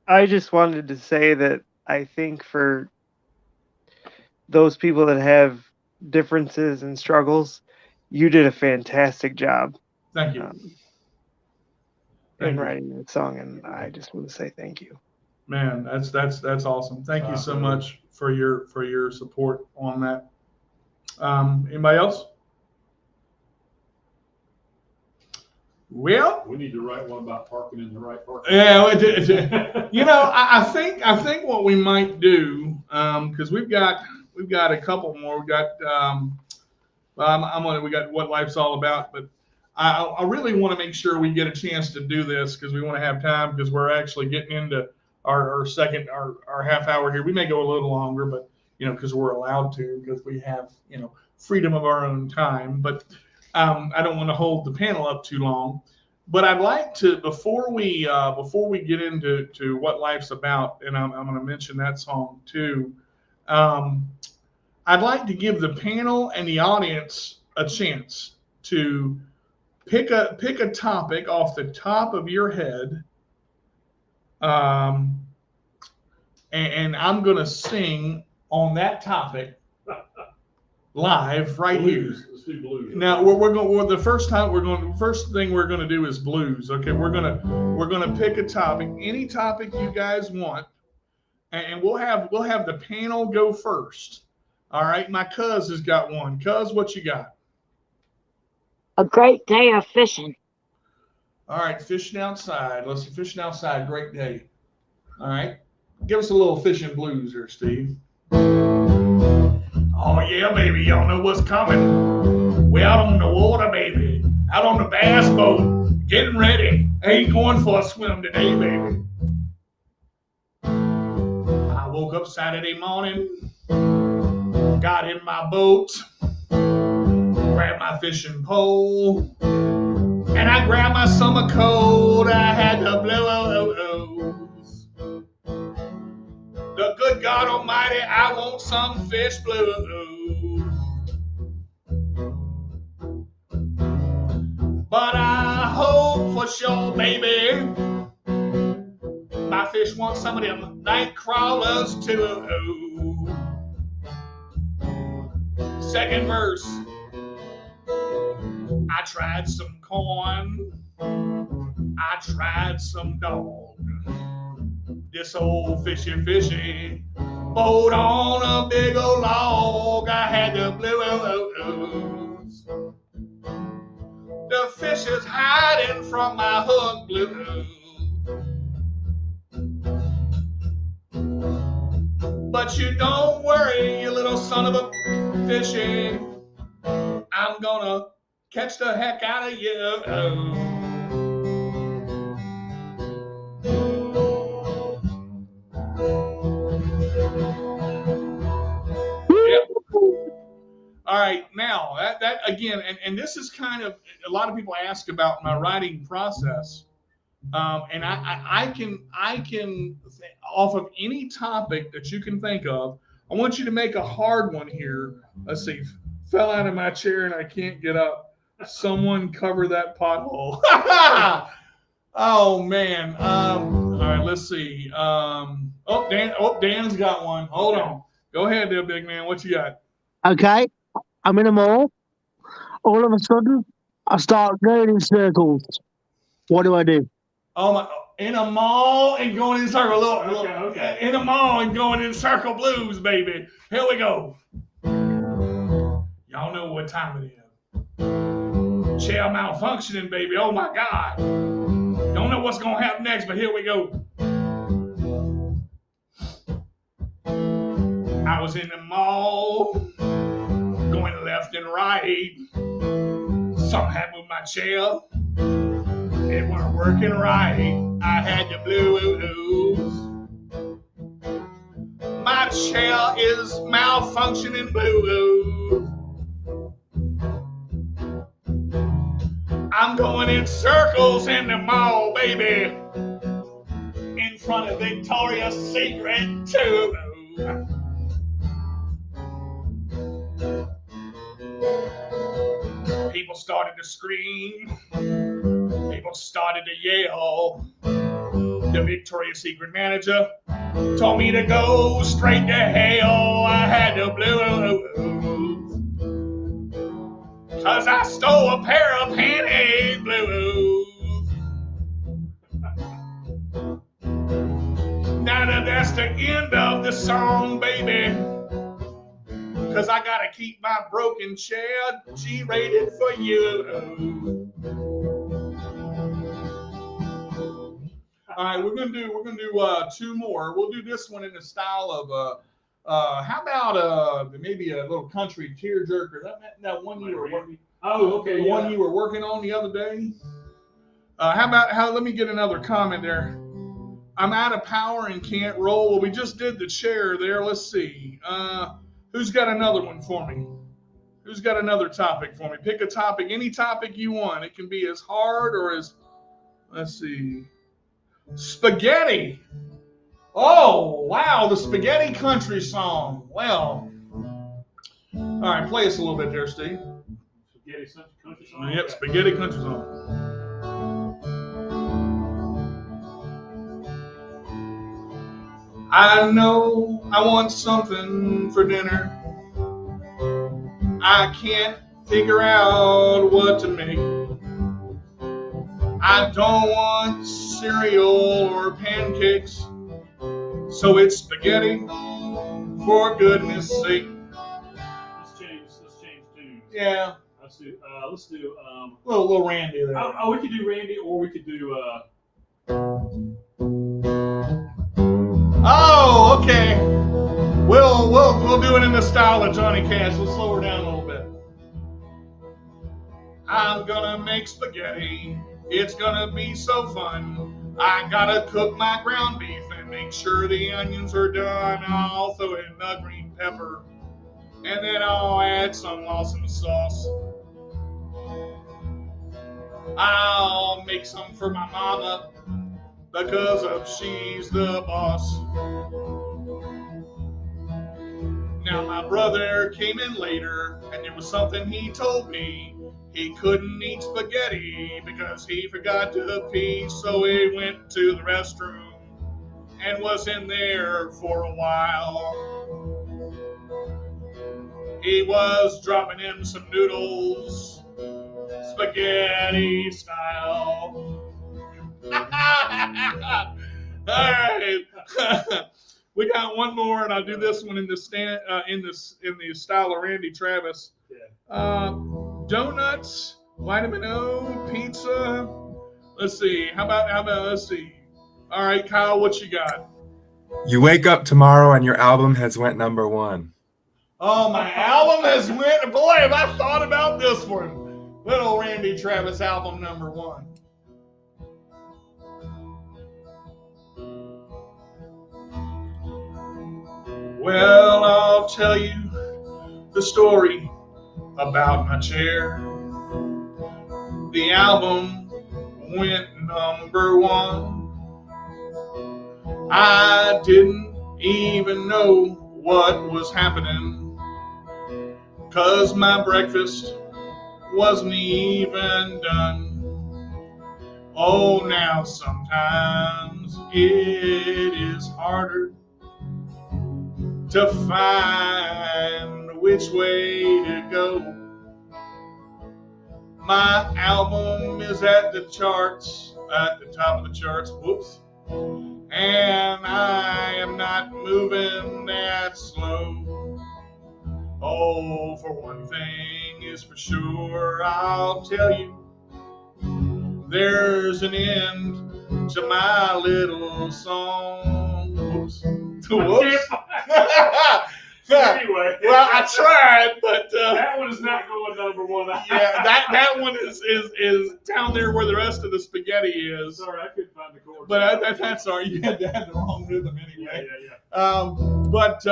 I just wanted to say that I think for those people that have differences and struggles, you did a fantastic job. Thank you. In writing that song, and I just want to say thank you. Man, that's awesome. Thank you so much for your support on that. Anybody else? Well, we need to write one about parking in the right parking. Yeah, I think what we might do, because we've got a couple more. We got we got What Life's All About, but I really want to make sure we get a chance to do this because we want to have time, because we're actually getting into our half hour here. We may go a little longer, but because we're allowed to, because we have freedom of our own time. But I don't want to hold the panel up too long. But I'd like to, before we get into What Life's About, and I'm going to mention that song too. I'd like to give the panel and the audience a chance to pick a topic off the top of your head, and I'm going to sing on that topic live right here. Let's do blues. Now the first thing we're going to do is blues. Okay, we're gonna pick a topic, any topic you guys want, and we'll have the panel go first. All right, my cuz has got one. Cuz, what you got? A great day of fishing. All right, fishing outside. Let's see, fishing outside. Great day. All right, give us a little fishing blues here, Steve. Oh yeah, baby, y'all know what's coming. We're out on the water, baby. Out on the bass boat, getting ready. Ain't going for a swim today, baby. I woke up Saturday morning, got in my boat, grabbed my fishing pole, and I grabbed my summer coat. I had to blow. The good God Almighty, I want some fish blues. But I hope for sure, baby, my fish want some of them night crawlers too. Second verse. I tried some corn. I tried some dog. This old fishy boat on a big old log. I had the blues. The fish is hiding from my hook blues. But you don't worry, you little son of a fishy. I'm gonna catch the heck out of you. All right, now that again, and this is kind of, a lot of people ask about my writing process, and I can off of any topic that you can think of. I want you to make a hard one here. Let's see, Fell out of my chair and I can't get up. Someone cover that pothole. Oh man. All right, let's see. Dan's got one. Hold on. Go ahead there, big man. What you got? Okay, I'm in a mall. All of a sudden, I start going in circles. What do I do? Oh my! In a mall and going in circle. Look, Okay. In a mall and going in circle blues, baby. Here we go. Y'all know what time it is. Chair malfunctioning, baby. Oh my God. Don't know what's gonna happen next, but here we go. I was in the mall, going left and right. Something happened with my chair. It weren't working right. I had the blues. My chair is malfunctioning blues. I'm going in circles in the mall, baby. In front of Victoria's Secret too. People started to scream. People started to yell. The Victoria's Secret manager told me to go straight to hell. I had the blues. 'Cause I stole a pair of panties blues. Now that's the end of the song, baby. 'Cause I gotta keep my broken chair G-rated for you. All right, we're gonna do two more. We'll do this one in the style of how about maybe a little country tearjerker? That one you were working. Oh, okay. The one you were working on the other day. Let me get another comment there. I'm out of power and can't roll. Well, we just did the chair there. Let's see. Who's got another one for me? Who's got another topic for me? Pick a topic, any topic you want. It can be as hard or as, let's see. Spaghetti. Oh, wow, the Spaghetti Country song. Well, all right, play us a little bit there, Steve. Spaghetti Country song? Yep, Spaghetti Country song. I know I want something for dinner. I can't figure out what to make. I don't want cereal or pancakes, so it's spaghetti, for goodness sake. Let's change tunes. Yeah. Let's do little Randy there. Oh, we could do Randy, or we could do Oh, okay. We'll do it in the style of Johnny Cash. We'll slow her down a little bit. I'm gonna make spaghetti. It's gonna be so fun. I gotta cook my ground beef and make sure the onions are done. I'll throw in the green pepper, and then I'll add some awesome sauce. I'll make some for my mama, because she's the boss. Now my brother came in later, and there was something he told me. He couldn't eat spaghetti because he forgot to pee, so he went to the restroom and was in there for a while. He was dropping in some noodles, spaghetti style. All right. We got one more, and I'll do this one in the style of Randy Travis. Donuts, vitamin O, pizza. Let's see. How about let's see. All right, Kyle, what you got? You wake up tomorrow and your album has went #1. Oh, my album has went. Boy, have I thought about this one. Little Randy Travis album #1. Well, I'll tell you the story about my chair. The album went #1. I didn't even know what was happening, 'cause my breakfast wasn't even done. Oh, now sometimes it is harder to find which way to go. My album is at the charts, at the top of the charts, whoops, and I am not moving that slow. Oh, for one thing is for sure, I'll tell you, there's an end to my little song. Whoops. Whoops. Anyway, well, I tried, but that one is not going number one. yeah, that one is down there where the rest of the spaghetti is. Sorry, I couldn't find the chord. But that's all right. You had to have the wrong rhythm anyway. Yeah. But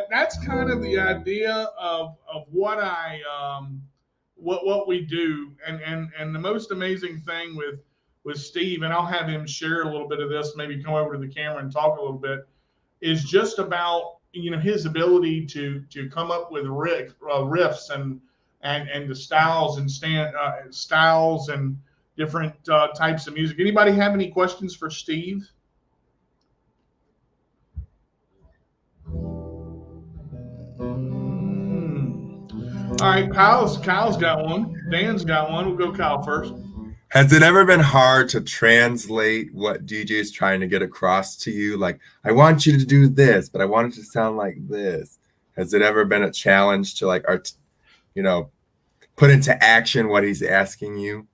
that's kind of the idea of what what we do, and the most amazing thing with Steve, and I'll have him share a little bit of this, maybe come over to the camera and talk a little bit, is just about his ability to come up with riffs and the styles and styles and different types of music. Anybody have any questions for Steve? All right, Kyle's got one. Dan's got one. We'll go Kyle first. Has it ever been hard to translate what DJ is trying to get across to you? Like, I want you to do this, but I want it to sound like this. Has it ever been a challenge to put into action what he's asking you?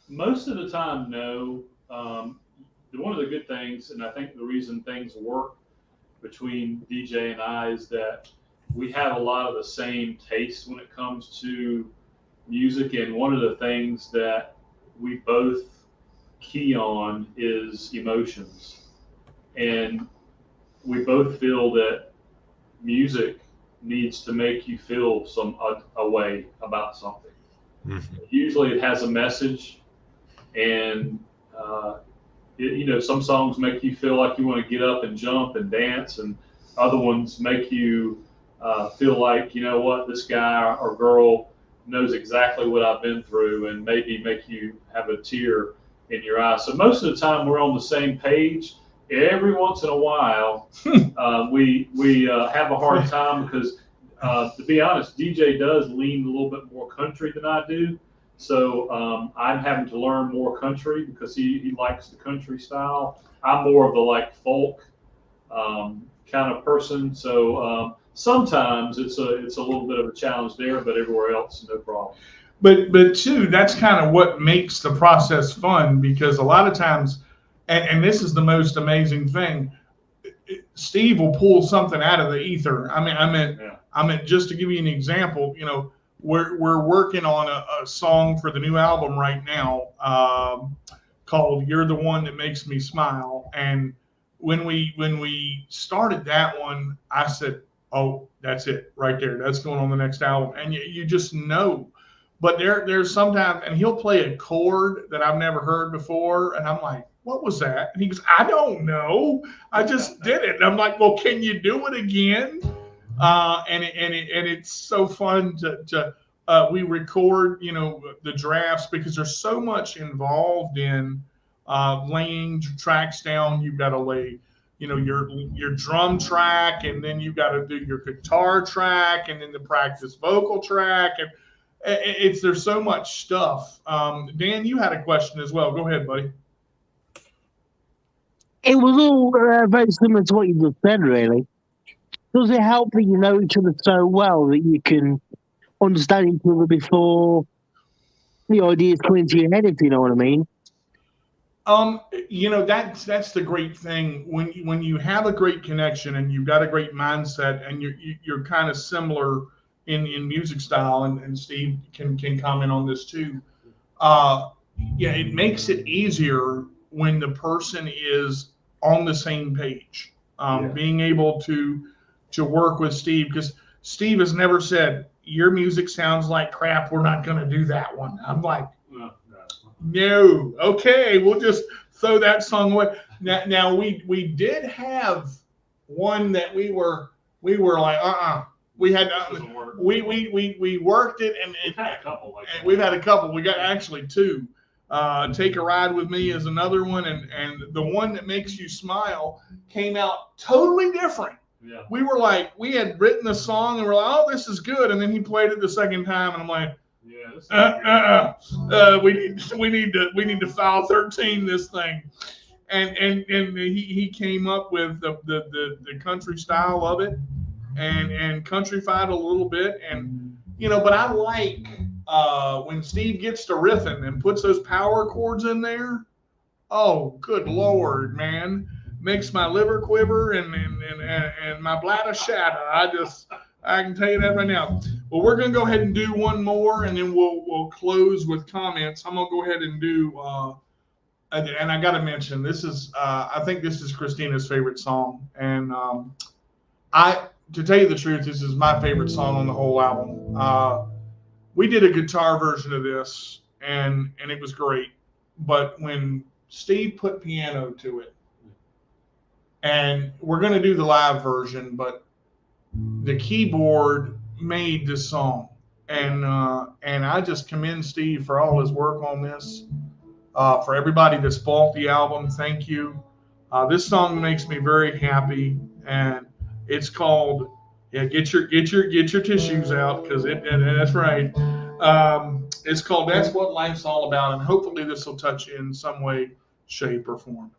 Most of the time, no. One of the good things, and I think the reason things work between DJ and I, is that we have a lot of the same taste when it comes to music, and one of the things that we both key on is emotions, and we both feel that music needs to make you feel a way about something. Mm-hmm. Usually it has a message, and some songs make you feel like you want to get up and jump and dance, and other ones make you feel like, this guy or girl knows exactly what I've been through, and maybe make you have a tear in your eye. So most of the time we're on the same page. Every once in a while, we have a hard time because, to be honest, DJ does lean a little bit more country than I do. So I'm having to learn more country because he likes the country style. I'm more of the folk kind of person. So sometimes it's a little bit of a challenge there, but everywhere else, no problem. But too, that's kind of what makes the process fun, because a lot of times, and this is the most amazing thing, Steve will pull something out of the ether. I mean, just to give you an example, we're working on a song for the new album right now called "You're the One That Makes Me Smile." And when we started that one, I said, "Oh, that's it right there. That's going on the next album." And you just know. But there's sometimes, and he'll play a chord that I've never heard before, and I'm like, "What was that?" And he goes, "I don't know. I just did it." And I'm like, "Well, can you do it again?" And it's so fun to we record, the drafts, because there's so much involved in laying tracks down. You've got to lay, your drum track, and then you've got to do your guitar track, and then the practice vocal track, and there's so much stuff. Dan, you had a question as well. Go ahead, buddy. It was all very similar to what you just said, really. Does it help that you know each other so well that you can understand each other before the ideas come into your head, if you know what I mean? That's the great thing when you have a great connection and you've got a great mindset, and you're kind of similar in music style, and Steve can comment on this too. It makes it easier when the person is on the same page. Being able to work with Steve, because Steve has never said, "Your music sounds like crap, we're not going to do that one." I'm like, no, okay, we'll just throw that song away. Now we did have one that we were we were like, we had Doesn't work. we worked it, and We've had a couple like and that. we've had a couple. We got actually two. Take a Ride with Me is another one, and the one that makes you smile came out totally different. Yeah. We were like, we had written the song and we're like, oh, this is good, and then he played it the second time, and I'm like, Yeah. This is we need to file 13 this thing, and he came up with the country style of it, and countryfied a little bit, and but I like when Steve gets to riffing and puts those power chords in there. Oh, good Lord, man. Makes my liver quiver and my bladder shatter. I can tell you that right now. Well, we're going to go ahead and do one more, and then we'll close with comments. I'm going to go ahead and do, and I got to mention, this is, I think this is Christina's favorite song. And to tell you the truth, this is my favorite song on the whole album. We did a guitar version of this, and it was great. But when Steve put piano to it, and we're going to do the live version, but the keyboard made this song. And I just commend Steve for all his work on this. For everybody that's bought the album, thank you. This song makes me very happy, and it's called get your tissues out, because that's right. It's called That's What Life's All About, and hopefully this will touch you in some way, shape, or form.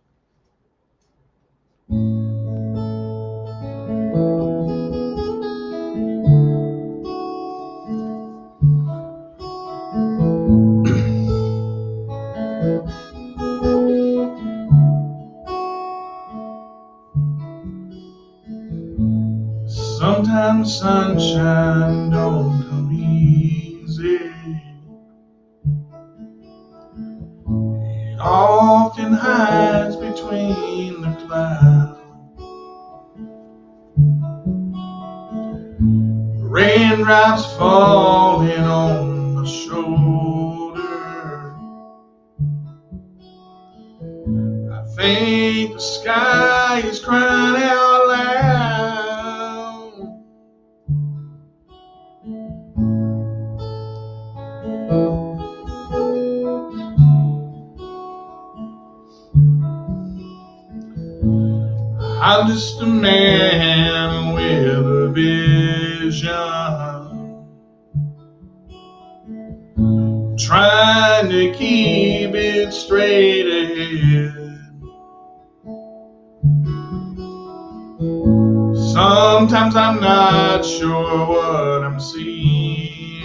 Sometimes sunshine don't come easy. It often hides between the clouds. Raindrops falling on my shoulder. I think the sky is crying out loud. I'm just a man with a vision, trying to keep it straight ahead. Sometimes I'm not sure what I'm seeing,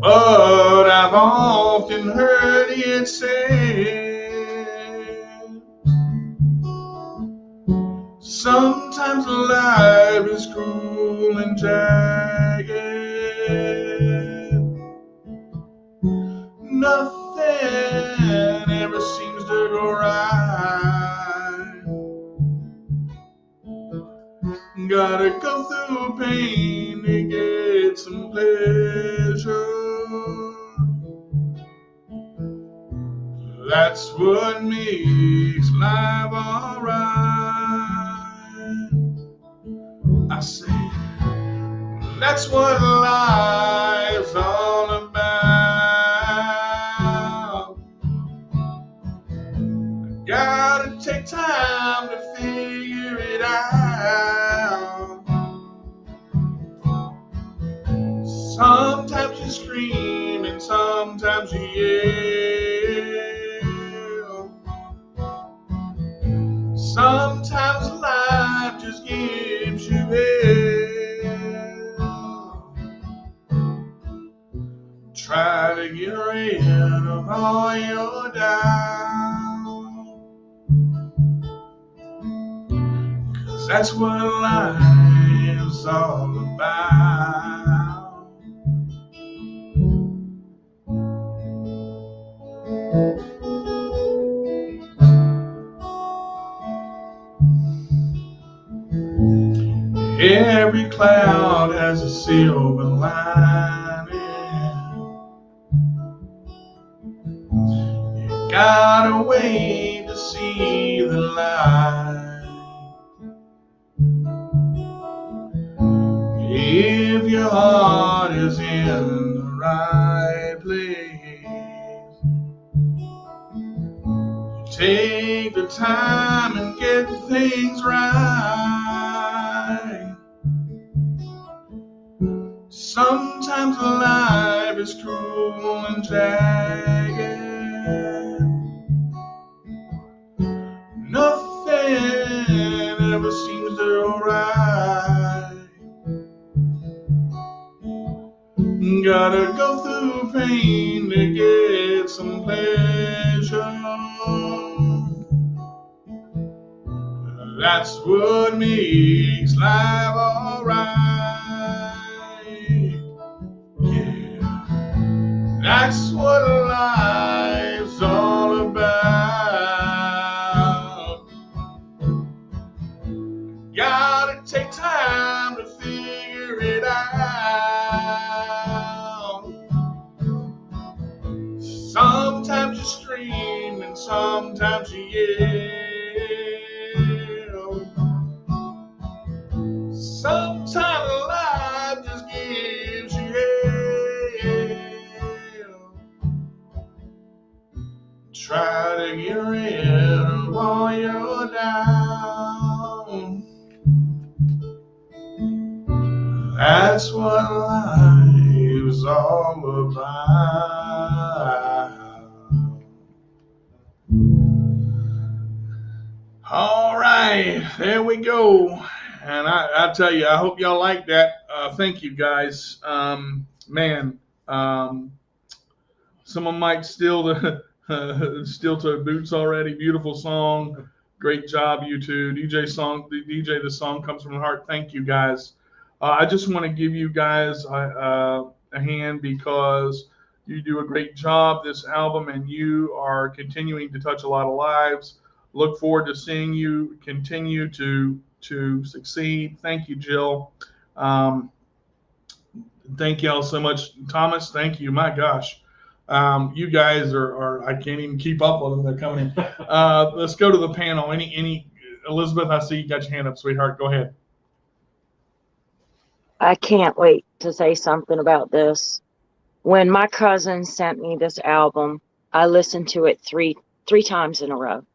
but I've often heard it said, sometimes life is cruel and jagged. Nothing ever seems to go right. Gotta go through pain to get some pleasure. That's what makes life alright. I say, that's what life's all about. I gotta take time to figure it out. Sometimes you scream and sometimes you yell. Sometimes life just gives you hell. Try to get rid of all your doubt, 'cause that's what life's all about. Every cloud has a silver lining. You gotta wait to see the light. in the right place. Take the time and get things right. Sometimes life is cruel and jagged. Nothing ever seems to go right. Gotta go through pain to get some pleasure. That's what makes life alright. Yeah, that's what life's all about. Gotta take time to figure it out. Sometimes you scream and sometimes you yell. Sometimes life just gives you hell. Try to get rid of all your down. That's what life's all about. All right, there we go. And I tell you, I hope y'all like that. Thank you, guys. Man, someone might steal to boots already. Beautiful song. Great job, you two. DJ, the song comes from the heart. Thank you, guys. I just want to give you guys a hand because you do a great job this album, and you are continuing to touch a lot of lives. Look forward to seeing you continue to succeed. Thank you, Jill. Thank y'all so much. Thomas, thank you. My gosh. You guys are I can't even keep up with them. They're coming in. Let's go to the panel. Any Elizabeth, I see you got your hand up, sweetheart. Go ahead. I can't wait to say something about this. When my cousin sent me this album, I listened to it three times in a row.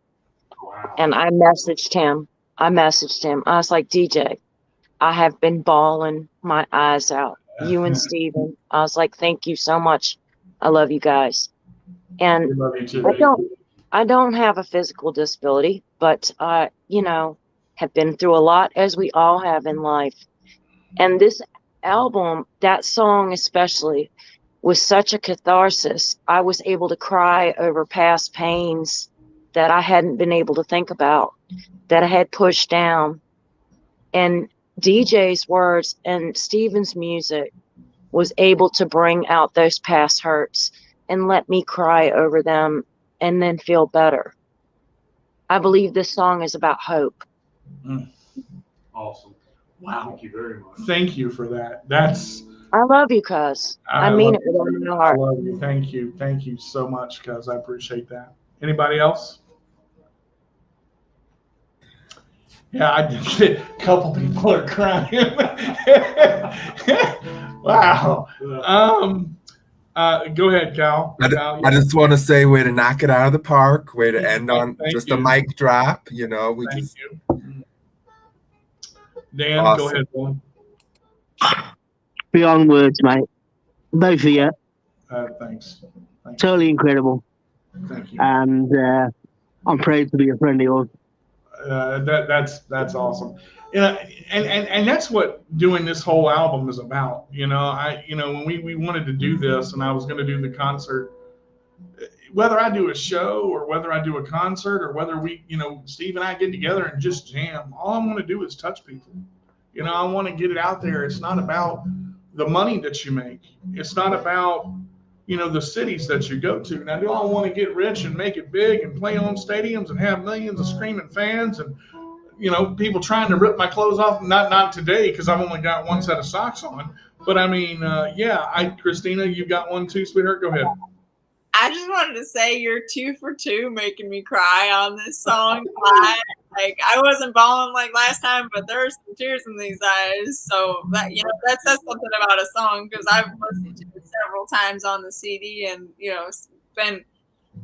Wow. And I messaged him. I was like, DJ, I have been bawling my eyes out. You and Steven. I was like, thank you so much. I love you guys. And We love you too. I don't have a physical disability, but I, have been through a lot, as we all have in life. And this album, that song especially, was such a catharsis. I was able to cry over past pains that I hadn't been able to think about, that I had pushed down. And DJ's words and Steven's music was able to bring out those past hurts and let me cry over them and then feel better. I believe this song is about hope. Awesome. Wow. Thank you very much. Thank you for that. I love you, cuz. I mean it with all my I heart. love you. Thank you. Thank you so much, cuz. I appreciate that. Anybody else? Yeah, I did. A couple people are crying. Wow. Go ahead, Cal. I just want to say, way to knock it out of the park. Way to end on just you. a mic drop. We Thank just. you. Dan, Awesome. Go ahead, Dylan. Beyond words, mate. Both of you. Thanks. Totally incredible. Thank you. And I'm proud to be a friend of yours. That's awesome. And that's what doing this whole album is about. When we wanted to do this, and I was going to do the concert, whether I do a show or whether I do a concert or whether we, Steve and I get together and just jam, all I want to do is touch people. I want to get it out there. It's not about the money that you make. It's not about, the cities that you go to. Now, do I want to get rich and make it big and play on stadiums and have millions of screaming fans and, people trying to rip my clothes off? Not today, because I've only got one set of socks on. But I mean, Christina, you got one too, sweetheart. Go ahead. I just wanted to say you're 2 for 2 making me cry on this song. I wasn't bawling like last time, but there's some tears in these eyes. So that says something about a song, because I've listened to several times on the CD, and been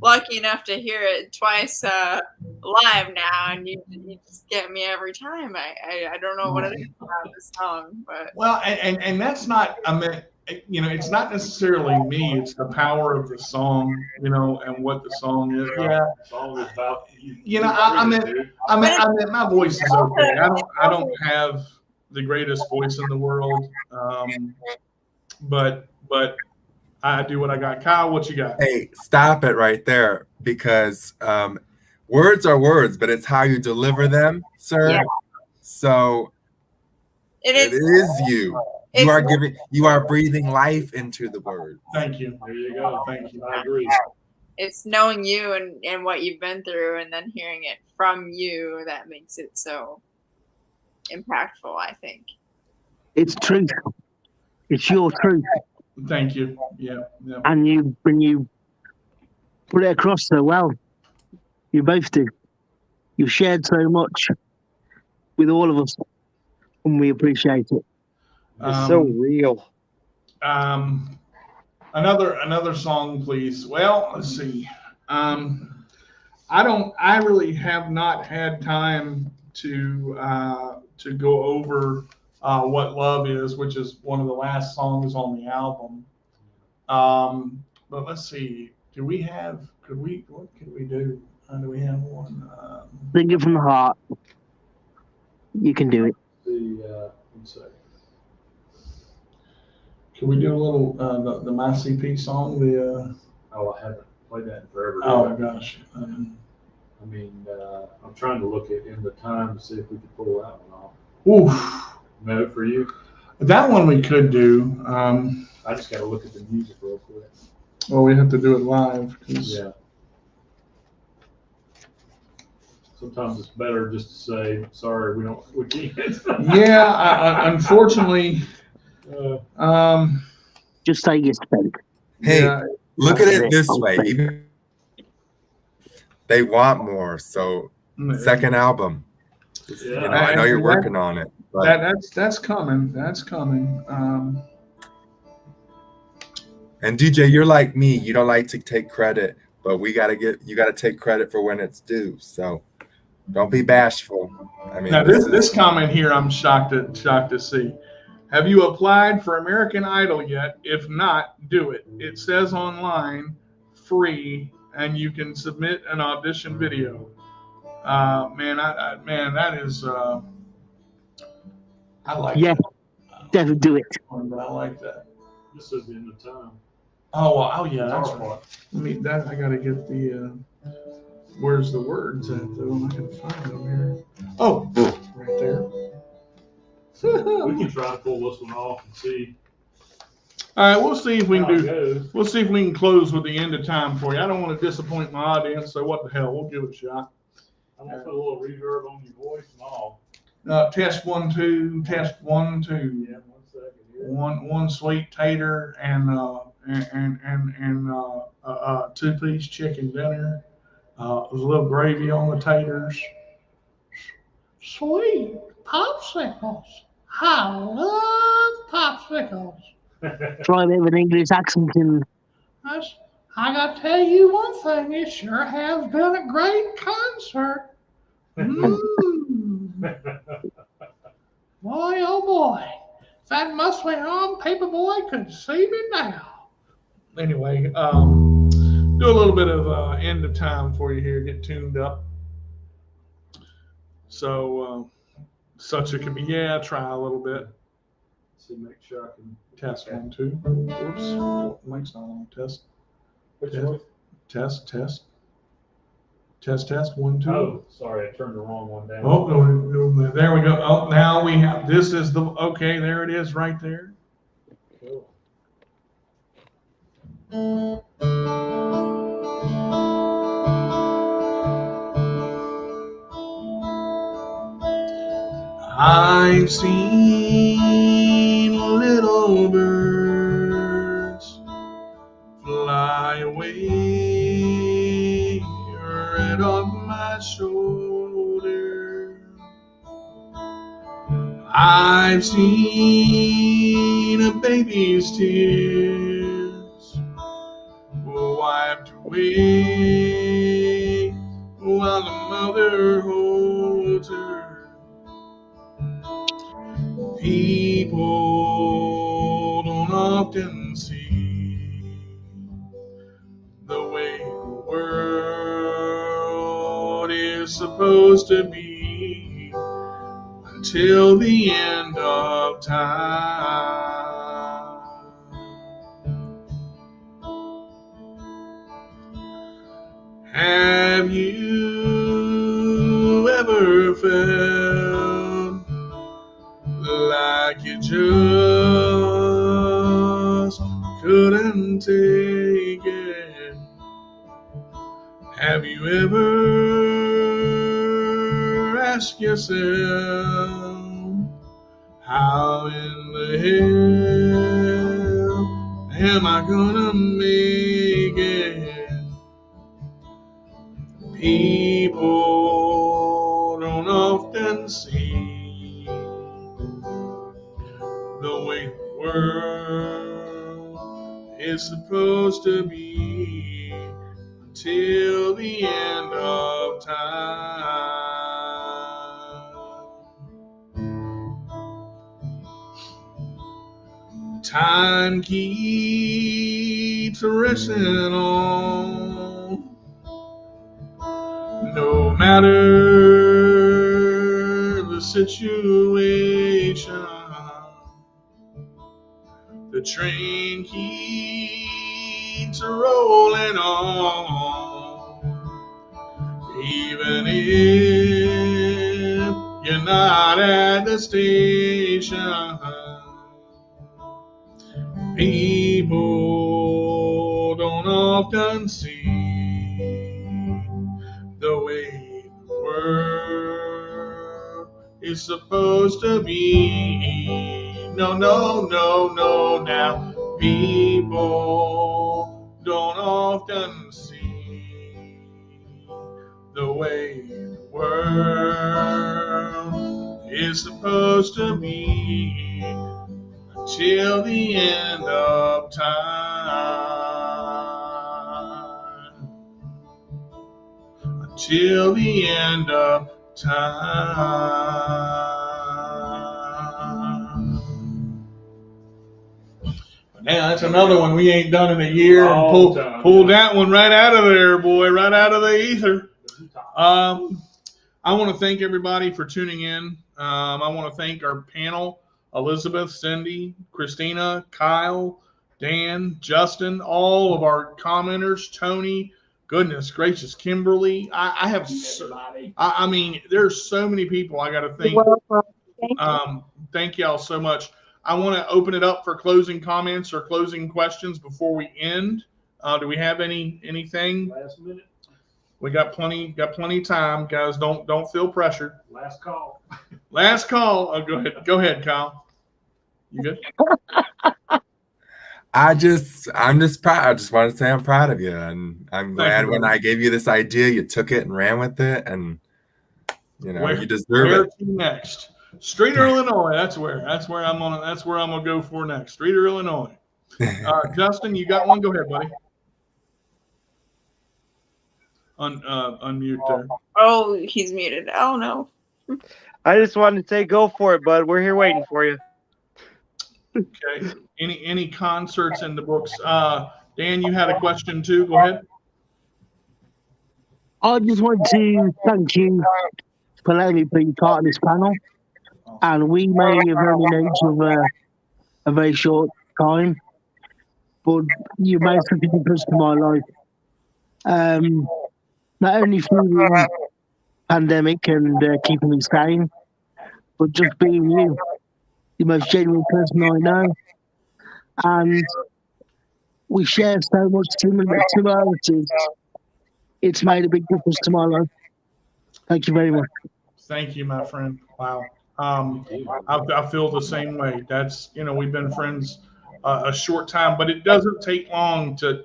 lucky enough to hear it twice live now, and you just get me every time. I don't know what it is about this song, but well, and that's not. I mean, it's not necessarily me. It's the power of the song, and what the song is. Yeah, The song is about I mean, my voice is okay. I don't have the greatest voice in the world, but I do what I got. Kyle, what you got? Hey, stop it right there, because words are words, but it's how you deliver them, sir. Yeah. So it is you. You are breathing life into the words. Thank you. There you go. Thank you. I agree. It's knowing you and what you've been through, and then hearing it from you that makes it so impactful, I think. It's truth. It's your truth. Thank you. Yeah. And when you put it across so well, you both do. You've shared so much with all of us, and we appreciate it. It's so real. Another song, please. Well, let's see. I really have not had time to go over What Love Is, which is one of the last songs on the album. But let's see. What could we do? Do we have one? Sing it from the heart. You can do it. One second. Can we do a little the My CP song? I haven't played that in forever. Oh gosh. I mean, I'm trying to look in the time to see if we can pull that one off. Oof. No, for you. That one we could do. I just got to look at the music real quick. Well, we have to do it live. Yeah. Sometimes it's better just to say, sorry, we can't. Yeah, unfortunately. Just say you spoke. Hey, yeah. Look at it this way. They want more, so second album. Yeah. I know you're working on it. But That's coming. That's coming. And DJ, you're like me. You don't like to take credit, but you gotta take credit for when it's due. So don't be bashful. I mean, now this comment here, I'm shocked to see. Have you applied for American Idol yet? If not, do it. It says online, free, and you can submit an audition video. Man, that is. I like. Yeah, that. definitely do it. I like that. This is the end of time. Oh yeah, that's right. I gotta get the. Where's the words at though? I can find them here. Oh, right there. We can try to pull this one off and see. All right, we'll see if we how can it do. goes. We'll see if we can close with the end of time for you. I don't want to disappoint my audience, so what the hell? We'll give it a shot. I'm gonna put a little reverb on your voice and all. Test 1 2. Test 1 2. Yeah, 1 second here. One sweet tater and 2-piece chicken dinner. There's a little gravy on the taters. Sweet popsicles. I love popsicles. Try a bit of an English accent in. I got to tell you one thing. It sure has been a great concert. Boy, oh boy. If that must be on, Paperboy could see me now. Anyway, do a little bit of end of time for you here. Get tuned up. So, such it can be. Yeah, try a little bit. See, make sure I can Test 1 2. Oops. Mic's not on. Test. Which Test. one? Test 1 2. Oh, sorry, I turned the wrong one down. Oh, no, there we go. Oh, now we have, this is the, okay, there it is right there. Cool. I've seen little birds fly away right off my shoulder. I've seen a baby's tears away while the mother holds her. People don't often see the way the world is supposed to be until the end of time. Have you ever felt like you just couldn't take it? Have you ever asked yourself, how in the hell am I gonna make it? People don't often see the way the world is supposed to be until the end of time. Time keeps racing on, no matter the situation. The train keeps rolling on, even if you're not at the station. People don't often see the way the world is supposed to be. No, no, no, no, now. People don't often see the way the world is supposed to be until the end of time. Until the end of time. Now that's another one we ain't done in a year. And pulled that one right out of there, boy, right out of the ether. I want to thank everybody for tuning in. I want to thank our panel, Elizabeth, Cindy, Christina, Kyle, Dan, Justin, all of our commenters, Tony, goodness gracious, Kimberly. I have, I mean, there's so many people I got to thank. Thank y'all so much. I want to open it up for closing comments or closing questions before we end. Do we have anything? Last minute. We got plenty of time, guys. Don't feel pressured. Last call. Last call. Oh, go ahead, Kyle. You good? I'm just proud. I just want to say I'm proud of you, and I'm glad when I gave you this idea, you took it and ran with it, and you know you deserve it. Next, Streeter, Illinois. That's where I'm gonna go for next. Streeter, Illinois. Justin, you got one? Go ahead, buddy. Unmute there. Oh, he's muted. Oh no. I just wanted to say, go for it, bud. We're here waiting for you. Okay. Any concerts in the books? Dan, you had a question too. Go ahead. I just want to thank you for letting me be part of this panel. And we may have only known each other a very short time, but you made such a difference to my life. Not only through the pandemic and keeping me sane, but just being you, the most genuine person I know. And we share so much similarities. It's made a big difference to my life. Thank you very much. Thank you, my friend. Wow. I feel the same way. That's, we've been friends a short time, but it doesn't take long to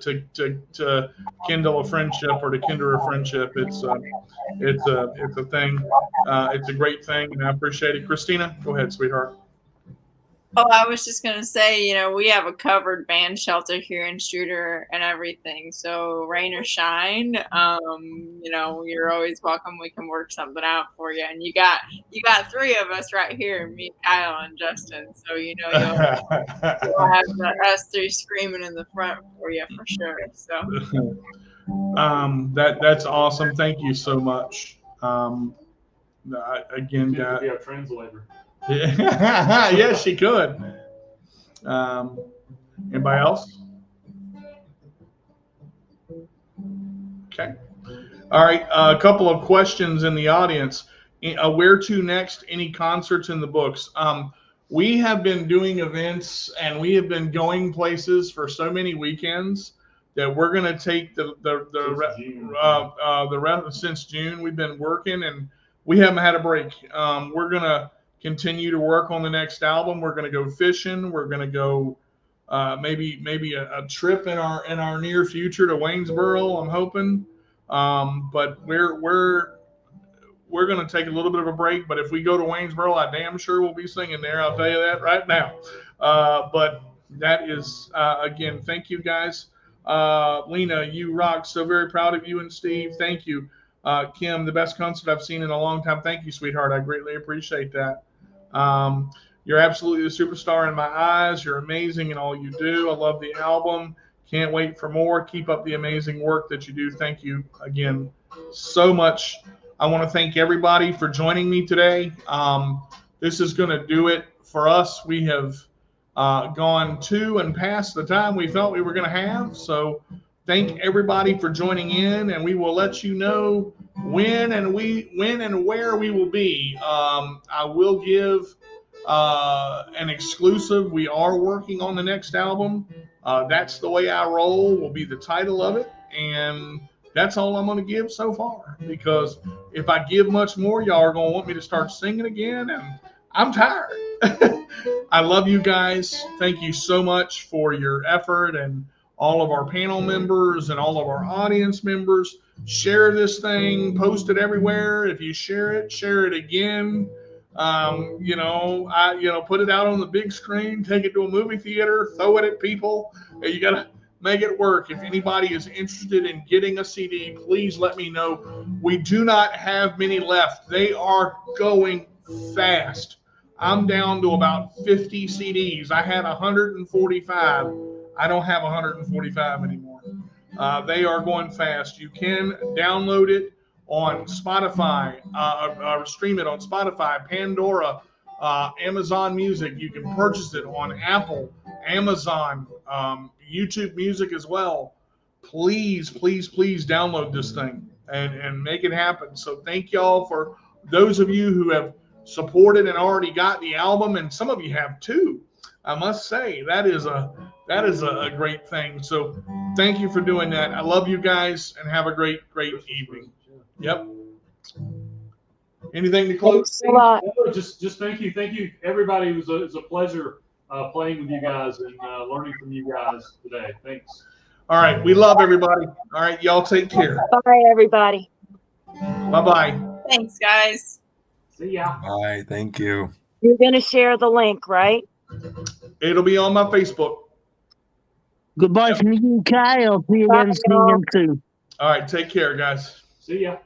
kindle a friendship or to kindle a friendship. It's a thing. It's a great thing, and I appreciate it. Christina, go ahead, sweetheart. Oh, I was just gonna say, we have a covered band shelter here in Streeter and everything. So rain or shine, you're always welcome. We can work something out for you. And you got 3 of us right here, me, Kyle, and Justin. So you'll have us 3 screaming in the front for you for sure. So that's awesome. Thank you so much. Again, She could be our translator. yes, she could. Anybody else? Okay. All right. A couple of questions in the audience. Where to next? Any concerts in the books? We have been doing events and we have been going places for so many weekends that we're going to take the rest since June. We've been working and we haven't had a break. We're going to continue to work on the next album. We're going to go fishing. We're going to go maybe a trip in our near future to Waynesboro, I'm hoping. But we're going to take a little bit of a break. But if we go to Waynesboro, I damn sure will be singing there. I'll tell you that right now. But that is, again, thank you guys. Lena, you rock. So very proud of you and Steve. Thank you. Kim, the best concert I've seen in a long time. Thank you, sweetheart. I greatly appreciate that. You're absolutely the superstar in my eyes. You're amazing in all you do. I love the album. Can't wait for more. Keep up the amazing work that you do. Thank you again so much. I want to thank everybody for joining me today. This is going to do it for us. We have gone to and past the time we felt we were going to have. So thank everybody for joining in, and we will let you know when and where we will be. I will give an exclusive. We are working on the next album. That's the Way I Roll will be the title of it, and that's all I'm going to give so far, because if I give much more, y'all are going to want me to start singing again, and I'm tired. I love you guys. Thank you so much for your effort, and all of our panel members and all of our audience members. Share this thing, post it everywhere. If you share it again. Put it out on the big screen, take it to a movie theater, throw it at people. You got to make it work. If anybody is interested in getting a CD, please let me know. We do not have many left. They are going fast. I'm down to about 50 CDs. I had 145. I don't have 145 anymore. They are going fast. You can download it on Spotify, or stream it on Spotify, Pandora, Amazon Music. You can purchase it on Apple, Amazon, YouTube Music as well. Please, please, please download this thing and make it happen. So thank y'all for those of you who have supported and already got the album, and some of you have too. I must say that is a great thing. So thank you for doing that. I love you guys, and have a great evening. Yep. Anything to close? Thanks a lot. Just thank you, everybody. It was a pleasure playing with you guys and learning from you guys today. Thanks. All right, we love everybody. All right, y'all take care. Bye, everybody. Bye-bye. Thanks, guys. See ya. Bye. Thank you. You're going to share the link, right? It'll be on my Facebook. Goodbye from the UK. I'll see you again soon too. All right, take care, guys. See ya.